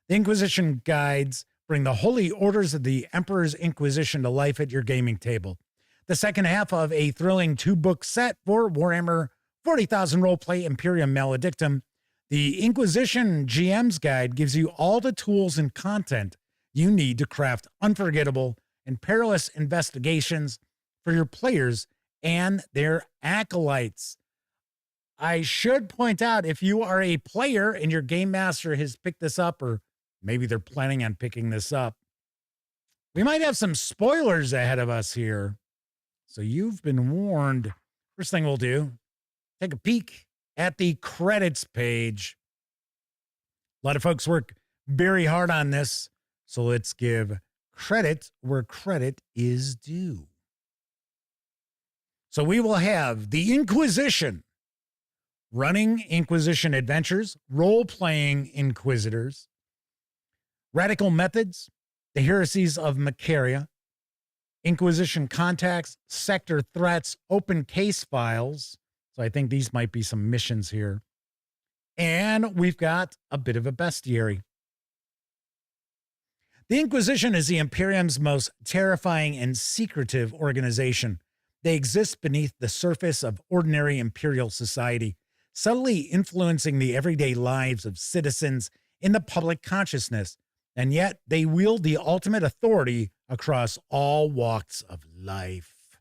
The Inquisition guides bring the holy orders of the Emperor's Inquisition to life at your gaming table. The second half of a thrilling 2-book set for Warhammer 40,000 Roleplay Imperium Maledictum, the Inquisition GM's Guide gives you all the tools and content you need to craft unforgettable and perilous investigations for your players and their acolytes. I should point out, if you are a player and your game master has picked this up, or maybe they're planning on picking this up, we might have some spoilers ahead of us here. So you've been warned. First thing we'll do, take a peek at the credits page. A lot of folks work very hard on this, so let's give credit where credit is due. So we will have the Inquisition, Running Inquisition Adventures, Role-Playing Inquisitors, Radical Methods, The Heresies of Macaria, Inquisition Contacts, Sector Threats, Open Case Files. So I think these might be some missions here. And we've got a bit of a bestiary. The Inquisition is the Imperium's most terrifying and secretive organization. They exist beneath the surface of ordinary imperial society, subtly influencing the everyday lives of citizens in the public consciousness, and yet they wield the ultimate authority across all walks of life.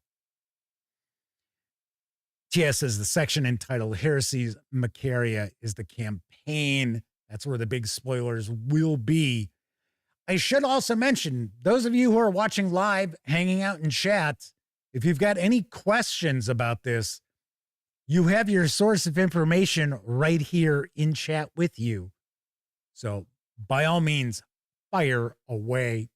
TS says the section entitled Heresies Macaria is the campaign. That's where the big spoilers will be. I should also mention, those of you who are watching live, hanging out in chat, if you've got any questions about this, you have your source of information right here in chat with you. So by all means, fire away.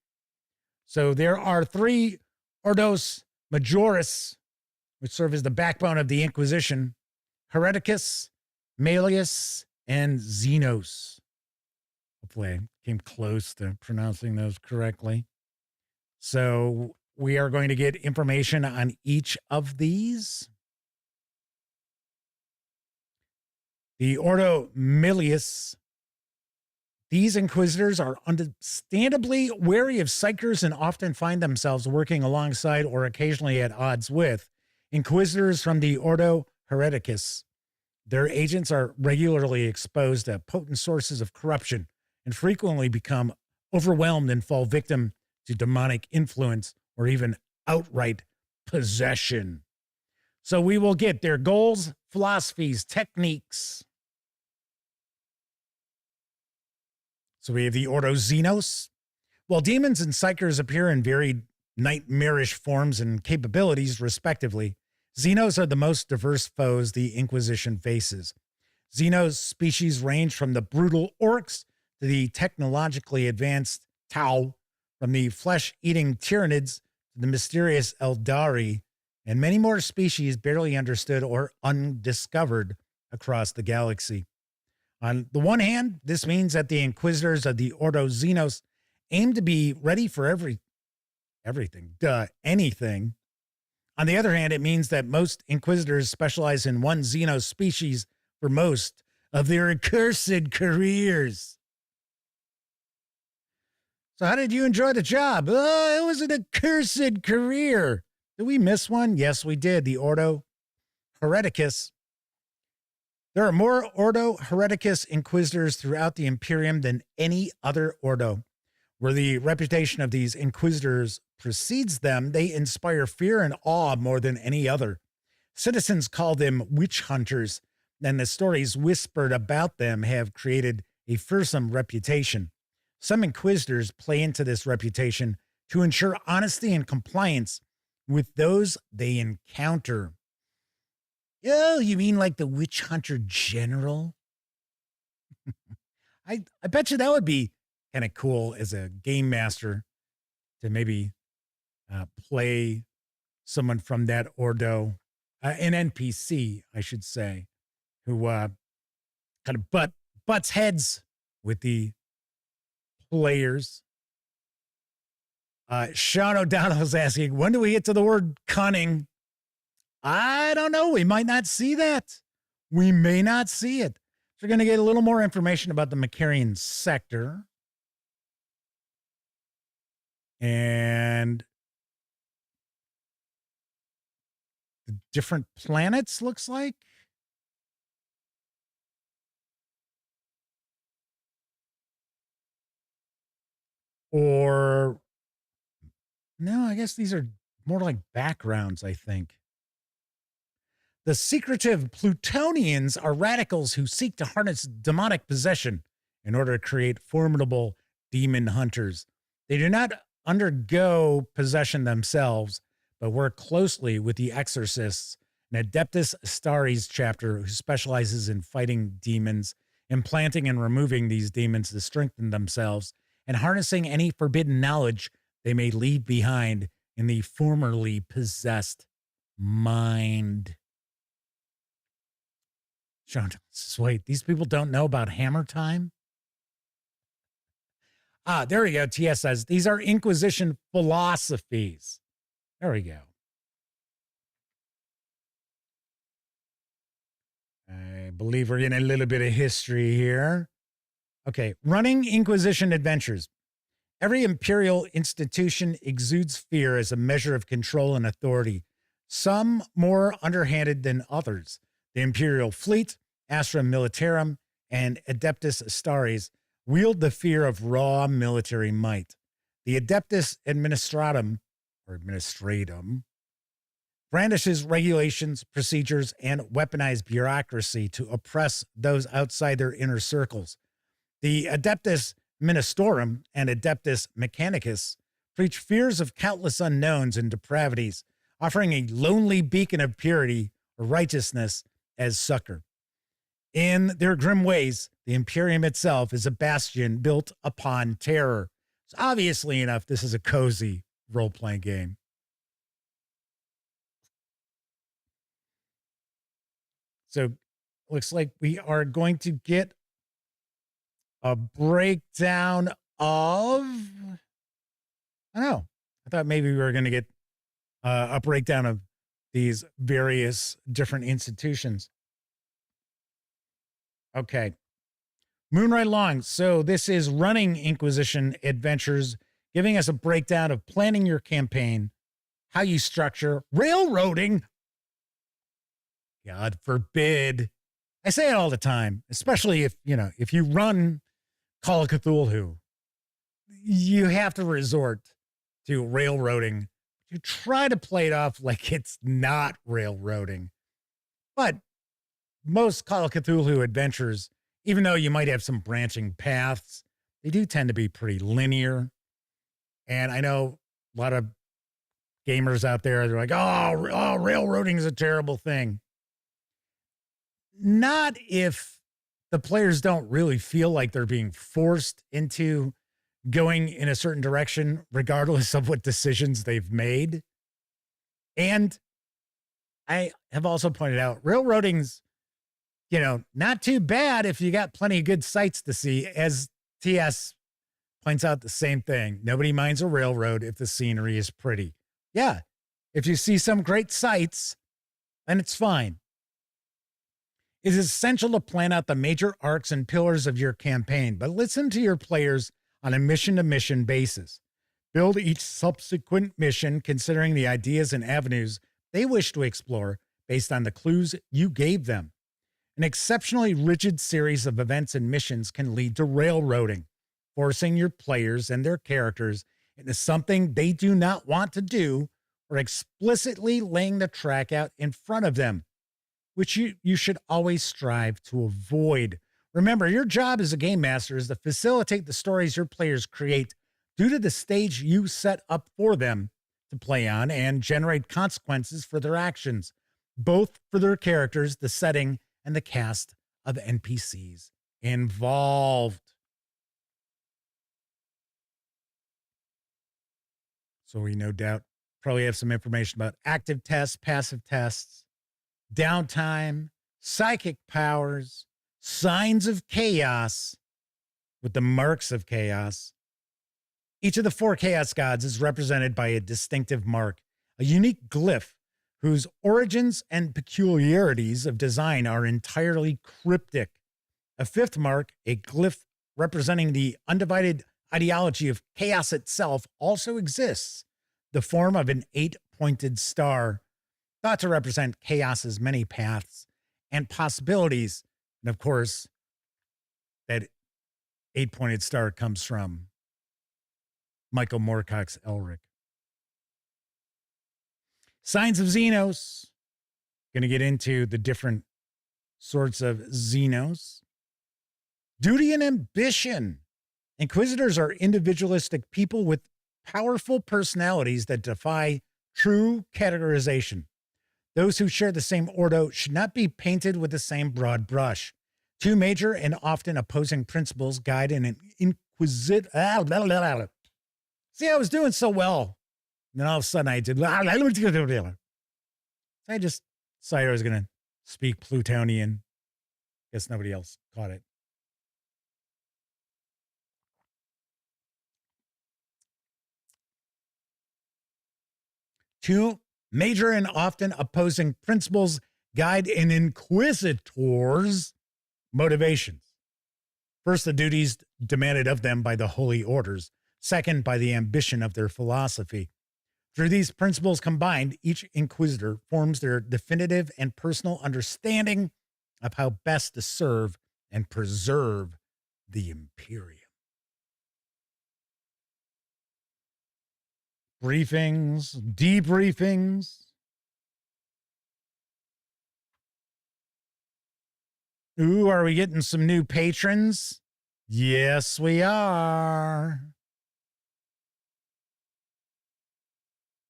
So there are 3 Ordos Majoris, which serve as the backbone of the Inquisition: Hereticus, Malleus, and Xenos. Hopefully I came close to pronouncing those correctly. So we are going to get information on each of these. The Ordo Malleus. These Inquisitors are understandably wary of Psychers and often find themselves working alongside or occasionally at odds with Inquisitors from the Ordo Hereticus. Their agents are regularly exposed to potent sources of corruption and frequently become overwhelmed and fall victim to demonic influence or even outright possession. So we will get their goals, philosophies, techniques. So we have the Ordo Xenos. While demons and psychers appear in varied nightmarish forms and capabilities, respectively, Xenos are the most diverse foes the Inquisition faces. Xenos species range from the brutal orcs to the technologically advanced Tau, from the flesh-eating Tyranids to the mysterious Eldari, and many more species barely understood or undiscovered across the galaxy. On the one hand, this means that the Inquisitors of the Ordo Xenos aim to be ready for anything. On the other hand, it means that most Inquisitors specialize in one Xenos species for most of their accursed careers. So how did you enjoy the job? Oh, it was an accursed career. Did we miss one? Yes, we did. The Ordo Hereticus. There are more Ordo Hereticus Inquisitors throughout the Imperium than any other Ordo. Where the reputation of these Inquisitors precedes them, they inspire fear and awe more than any other. Citizens call them witch hunters, and the stories whispered about them have created a fearsome reputation. Some Inquisitors play into this reputation to ensure honesty and compliance with those they encounter. Oh, you mean like the witch hunter general? I bet you that would be kind of cool as a game master to maybe play someone from that Ordo, an NPC, I should say, who kind of butts heads with the players. Sean O'Donnell's asking, when do we get to the word cunning? I don't know. We might not see that. We may not see it. So we're going to get a little more information about the Macarian sector. And the different planets, looks like. Or, no, I guess these are more like backgrounds, I think. The secretive Plutonians are radicals who seek to harness demonic possession in order to create formidable demon hunters. They do not undergo possession themselves, but work closely with the exorcists, an Adeptus Astaris chapter who specializes in fighting demons, implanting and removing these demons to strengthen themselves, and harnessing any forbidden knowledge they may leave behind in the formerly possessed mind. Show notes. Wait, these people don't know about Hammer Time? Ah, there we go. TS says, these are Inquisition philosophies. There we go. I believe we're getting a little bit of history here. Okay, running Inquisition adventures. Every imperial institution exudes fear as a measure of control and authority, some more underhanded than others. The Imperial Fleet, Astra Militarum, and Adeptus Astaris wield the fear of raw military might. The Adeptus Administratum, brandishes regulations, procedures, and weaponized bureaucracy to oppress those outside their inner circles. The Adeptus Ministorum and Adeptus Mechanicus preach fears of countless unknowns and depravities, offering a lonely beacon of purity or righteousness as succor. In their grim ways, the Imperium itself is a bastion built upon terror. So obviously enough, this is a cozy role-playing game. So looks like we are going to get a breakdown of, I don't know. I thought maybe we were going to get a breakdown of these various different institutions. Okay. Moving right along. So this is running Inquisition adventures, giving us a breakdown of planning your campaign, how you structure, railroading. God forbid. I say it all the time, especially if you run Call of Cthulhu, you have to resort to railroading. You try to play it off like it's not railroading. But most Call of Cthulhu adventures, even though you might have some branching paths, they do tend to be pretty linear. And I know a lot of gamers out there, they're like, oh, railroading is a terrible thing. Not if the players don't really feel like they're being forced into going in a certain direction, regardless of what decisions they've made. And I have also pointed out, railroading's, not too bad if you got plenty of good sights to see, as TS points out the same thing. Nobody minds a railroad if the scenery is pretty. Yeah, if you see some great sights, then it's fine. It is essential to plan out the major arcs and pillars of your campaign, but listen to your players on a mission-to-mission basis. Build each subsequent mission considering the ideas and avenues they wish to explore based on the clues you gave them. An exceptionally rigid series of events and missions can lead to railroading, forcing your players and their characters into something they do not want to do or explicitly laying the track out in front of them, which you should always strive to avoid. Remember, your job as a game master is to facilitate the stories your players create due to the stage you set up for them to play on and generate consequences for their actions, both for their characters, the setting, and the cast of NPCs involved. So we no doubt probably have some information about active tests, passive tests, downtime, psychic powers, signs of chaos with the marks of chaos. Each of the 4 chaos gods is represented by a distinctive mark, a unique glyph whose origins and peculiarities of design are entirely cryptic. A 5th mark, a glyph representing the undivided ideology of chaos itself, also exists, the form of an 8-pointed star, thought to represent chaos's many paths and possibilities. And of course, that 8-pointed star comes from Michael Moorcock's Elric. Signs of Xenos. Going to get into the different sorts of Xenos. Duty and ambition. Inquisitors are individualistic people with powerful personalities that defy true categorization. Those who share the same ordo should not be painted with the same broad brush. 2 major and often opposing principles guide an inquisit. See, I was doing so well. And then all of a sudden I did. I just decided I was going to speak Plutonian. Guess nobody else caught it. Two major and often opposing principles guide an inquisitor's motivations. First, the duties demanded of them by the holy orders. Second, by the ambition of their philosophy. Through these principles combined, each inquisitor forms their definitive and personal understanding of how best to serve and preserve the Imperium. Briefings, debriefings. Ooh, are we getting some new patrons? Yes, we are.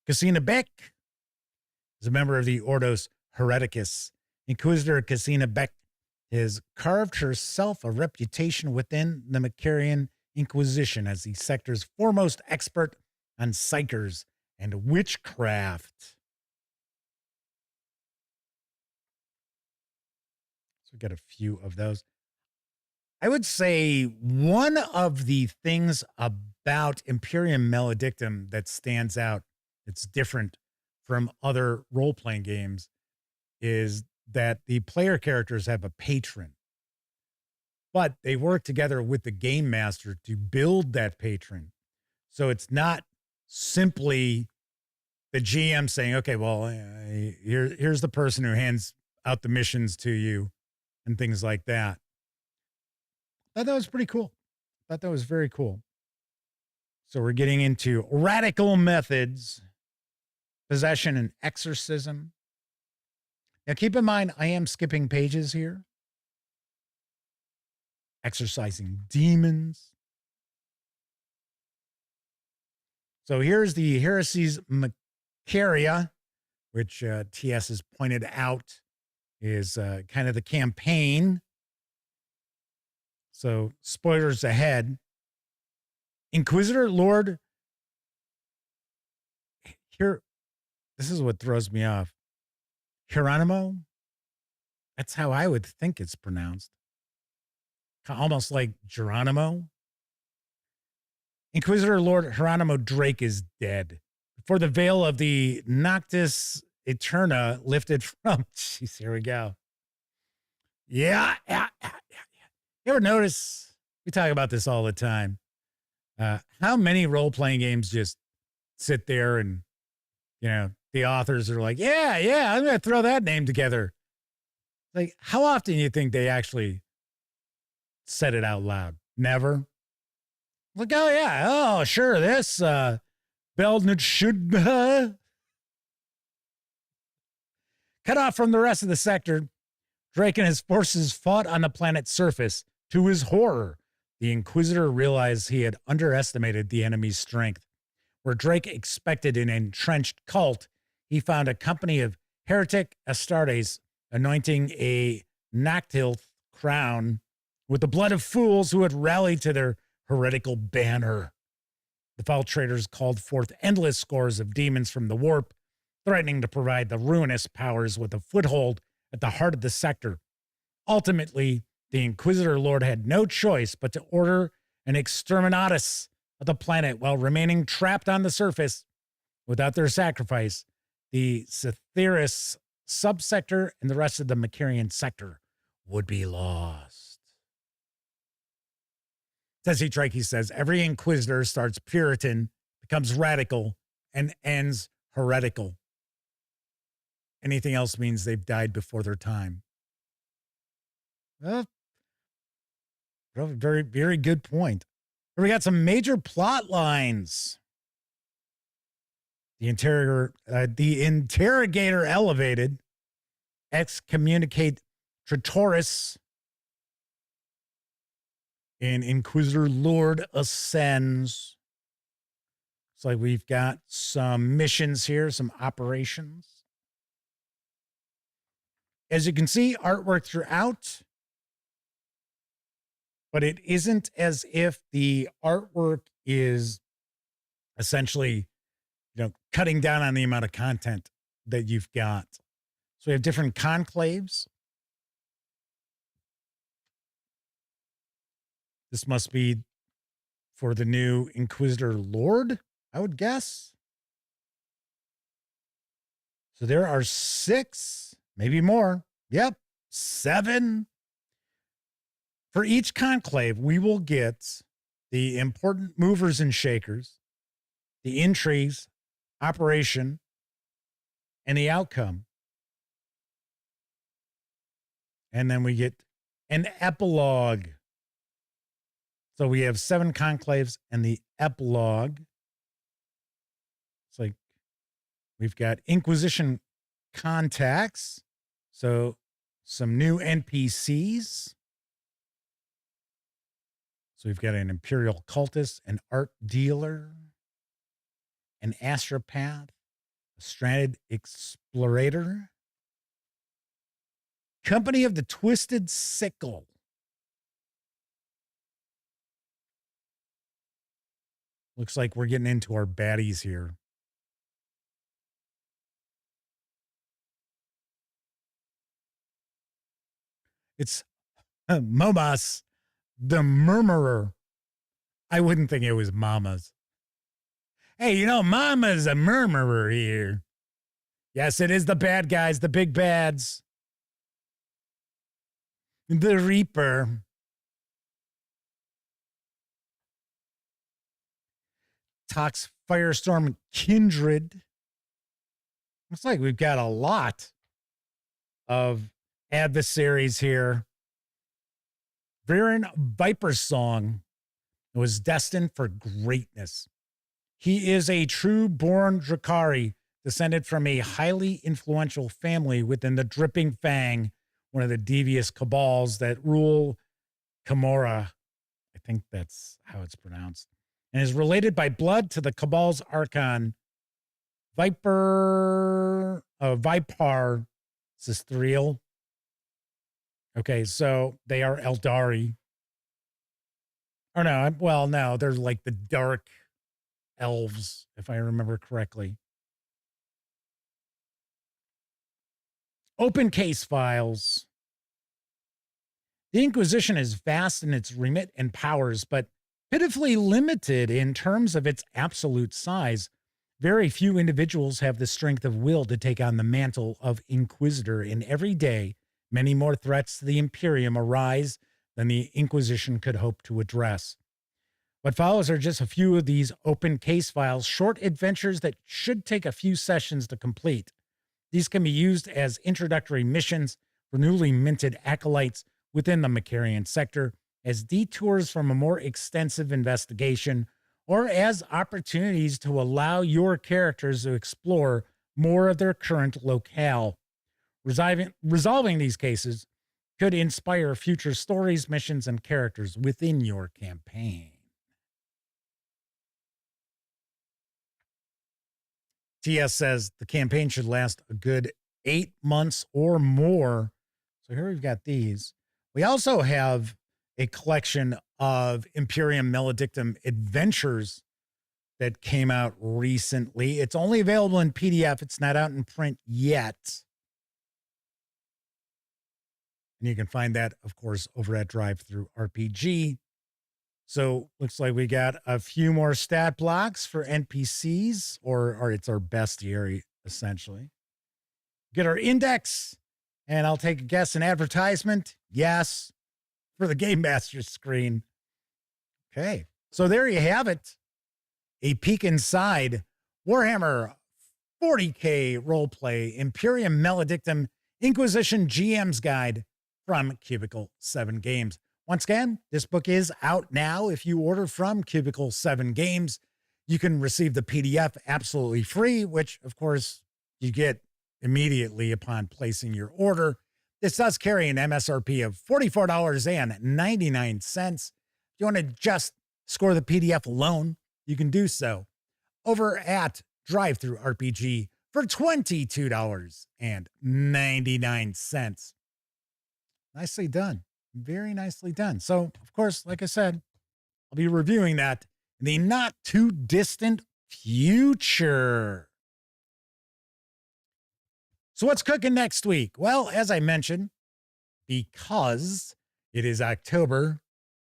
Cassina Beck is a member of the Ordos Hereticus. Inquisitor Cassina Beck has carved herself a reputation within the Macarian Inquisition as the sector's foremost expert on psychers and witchcraft. So we got a few of those. I would say one of the things about Imperium Maledictum that stands out, it's different from other role-playing games, is that the player characters have a patron. But they work together with the game master to build that patron. So it's not simply the GM saying, okay, well, here's the person who hands out the missions to you and things like that. I thought that was pretty cool. I thought that was very cool. So we're getting into radical methods, possession and exorcism. Now keep in mind, I am skipping pages here. Exorcising demons. So here's the Heresies Macaria, which TS has pointed out is kind of the campaign. So spoilers ahead. Inquisitor Lord, here, this is what throws me off. Hieronymo, that's how I would think it's pronounced. Almost like Geronimo. Inquisitor Lord Hieronymo Drake is dead. Before the veil of the Noctis Eterna lifted from, jeez, here we go. Yeah. You ever notice, we talk about this all the time, how many role-playing games just sit there and, you know, the authors are like, yeah, I'm going to throw that name together. Like, how often do you think they actually said it out loud? Never. Like, oh, yeah, oh, sure, this, Belnut should, cut off from the rest of the sector, Drake and his forces fought on the planet's surface. To his horror, the Inquisitor realized he had underestimated the enemy's strength. Where Drake expected an entrenched cult, he found a company of heretic Astartes anointing a Noctilth crown with the blood of fools who had rallied to their heretical banner. The foul traders called forth endless scores of demons from the warp, threatening to provide the ruinous powers with a foothold at the heart of the sector. Ultimately, the Inquisitor Lord had no choice but to order an exterminatus of the planet while remaining trapped on the surface. Without their sacrifice, the Cytheris subsector and the rest of the Macarian sector would be lost. Tessie Drake says, every Inquisitor starts Puritan, becomes radical, and ends heretical. Anything else means they've died before their time. Well, very, very good point. We got some major plot lines. The interrogator elevated, excommunicate Tritoris, and Inquisitor Lord ascends. It's like we've got some missions here, some operations. As you can see, artwork throughout, but it isn't as if the artwork is essentially, cutting down on the amount of content that you've got. So we have different conclaves. This must be for the new Inquisitor Lord, I would guess. So there are 6, maybe more. Yep, 7. For each conclave, we will get the important movers and shakers, the intrigues, operation, and the outcome. And then we get an epilogue. So we have 7 conclaves and the epilogue. It's like we've got Inquisition contacts. So some new NPCs. So we've got an Imperial cultist, an art dealer, an astropath, a stranded explorator, Company of the Twisted Sickle. Looks like we're getting into our baddies here. It's Momas, the Murmurer. I wouldn't think it was Mama's. Hey, you know, Mama's a murmurer here. Yes, it is the bad guys, the big bads. The Reaper. Tox Firestorm Kindred. Looks like we've got a lot of adversaries here. Viren Viper Song was destined for greatness. He is a true born Drakari, descended from a highly influential family within the Dripping Fang, one of the devious cabals that rule Camorra. I think that's how it's pronounced. And is related by blood to the cabal's archon, Vipar Sistriel. Okay, so they are Eldari. Or no, they're like the dark elves, if I remember correctly. Open case files. The Inquisition is vast in its remit and powers, but pitifully limited in terms of its absolute size. Very few individuals have the strength of will to take on the mantle of Inquisitor, and every day, many more threats to the Imperium arise than the Inquisition could hope to address. What follows are just a few of these open case files, short adventures that should take a few sessions to complete. These can be used as introductory missions for newly minted acolytes within the Macarian sector, as detours from a more extensive investigation, or as opportunities to allow your characters to explore more of their current locale. Resolving these cases could inspire future stories, missions, and characters within your campaign. TS says the campaign should last a good 8 months or more. So here we've got these. We also have a collection of Imperium Maledictum adventures that came out recently. It's only available in PDF. It's not out in print yet. And you can find that, of course, over at DriveThruRPG. So looks like we got a few more stat blocks for NPCs, or it's our bestiary, essentially. Get our index, and I'll take a guess, an advertisement. Yes, for the Gamemaster screen. Okay, so there you have it. A peek inside Warhammer 40k Roleplay Imperium Maledictum Inquisition GM's Guide from Cubicle 7 Games. Once again, this book is out now. If you order from Cubicle 7 Games, you can receive the PDF absolutely free, which, of course, you get immediately upon placing your order. This does carry an MSRP of $44.99. If you want to just score the PDF alone, you can do so over at DriveThruRPG for $22.99. Nicely done. Very nicely done. So, of course, like I said, I'll be reviewing that in the not too distant future. So what's cooking next week? Well, as I mentioned, because it is October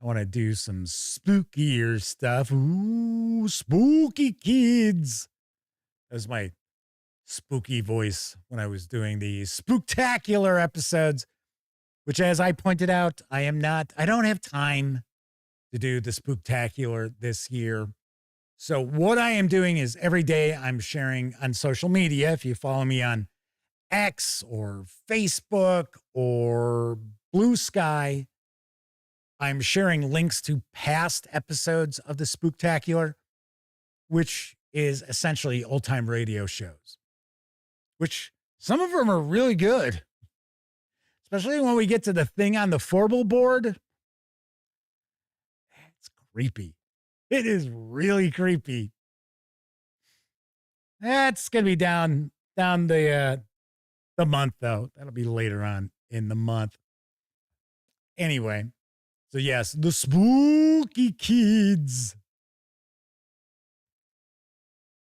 I want to do some spookier stuff. Ooh, spooky kids. That was my spooky voice when I was doing the spooktacular episodes, which, as I pointed out, I don't have time to do the spooktacular this year. So what I am doing is every day I'm sharing on social media. If you follow me on X or Facebook or Blue Sky, I'm sharing links to past episodes of the spooktacular, which is essentially old-time radio shows, which some of them are really good, especially when we get to the thing on the Forble board. It's creepy. It is really creepy. That's going to be down the month, though. That'll be later on in the month. Anyway, so yes, the spooky kids.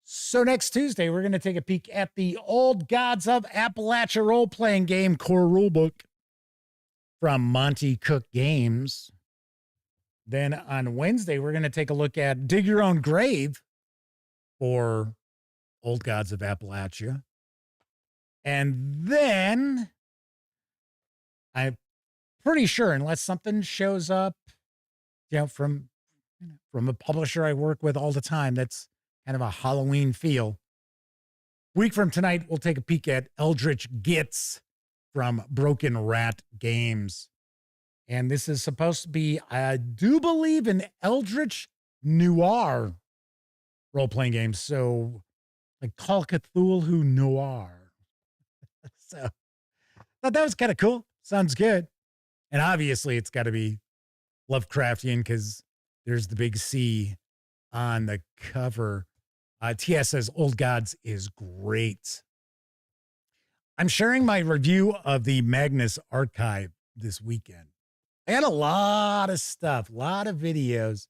So next Tuesday, we're going to take a peek at the Old Gods of Appalachia role-playing game core rulebook from Monte Cook Games. Then on Wednesday, we're going to take a look at Dig Your Own Grave for Old Gods of Appalachia. And then I'm pretty sure, unless something shows up, from a publisher I work with all the time, that's kind of a Halloween feel. Week from tonight, we'll take a peek at Eldritch Gits from Broken Rat Games. And this is supposed to be, I do believe, an Eldritch Noir role-playing game. So, like Call Cthulhu Noir. So, I thought that was kind of cool. Sounds good. And obviously, it's got to be Lovecraftian because there's the big C on the cover. TS says Old Gods is great. I'm sharing my review of the Magnus Archive this weekend. I had a lot of stuff, a lot of videos.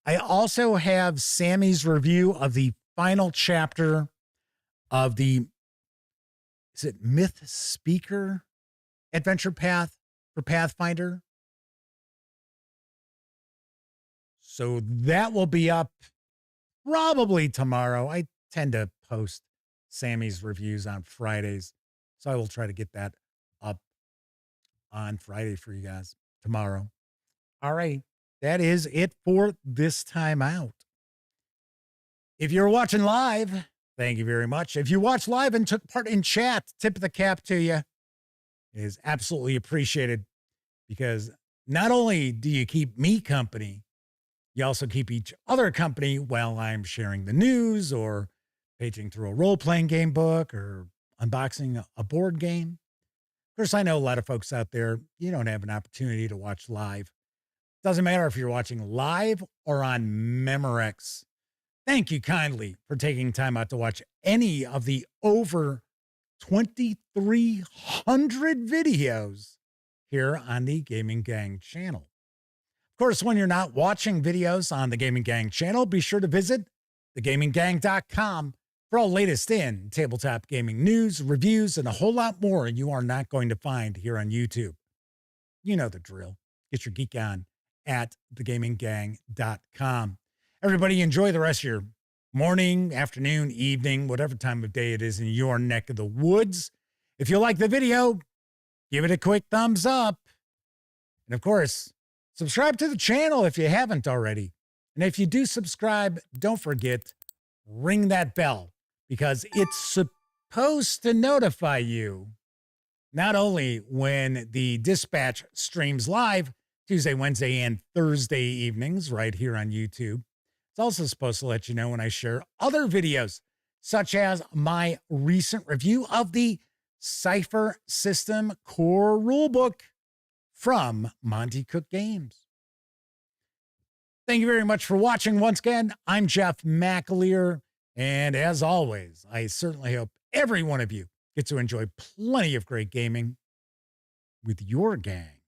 I also have Sammy's review of the final chapter of the, is it Myth Speaker adventure path for Pathfinder? So that will be up probably tomorrow. I tend to post Sammy's reviews on Fridays, so I will try to get that up on Friday for you guys tomorrow. All right, that is it for this time out. If you're watching live, thank you very much. If you watched live and took part in chat, tip of the cap to you. It is absolutely appreciated because not only do you keep me company, you also keep each other company while I'm sharing the news or paging through a role-playing game book or unboxing a board game. Of course, I know a lot of folks out there, you don't have an opportunity to watch live. Doesn't matter if you're watching live or on Memorex. Thank you kindly for taking time out to watch any of the over 2,300 videos here on the Gaming Gang channel. Of course, when you're not watching videos on the Gaming Gang channel, be sure to visit thegaminggang.com for all latest in tabletop gaming news, reviews, and a whole lot more you are not going to find here on YouTube. You know the drill. Get your geek on at thegaminggang.com. Everybody enjoy the rest of your morning, afternoon, evening, whatever time of day it is in your neck of the woods. If you like the video, give it a quick thumbs up. And of course, subscribe to the channel if you haven't already. And if you do subscribe, don't forget, ring that bell because it's supposed to notify you not only when the Dispatch streams live Tuesday, Wednesday, and Thursday evenings right here on YouTube. It's also supposed to let you know when I share other videos, such as my recent review of the Cypher System Core Rulebook from Monte Cook Games. Thank you very much for watching. Once again, I'm Jeff McAleer, and as always, I certainly hope every one of you gets to enjoy plenty of great gaming with your gang.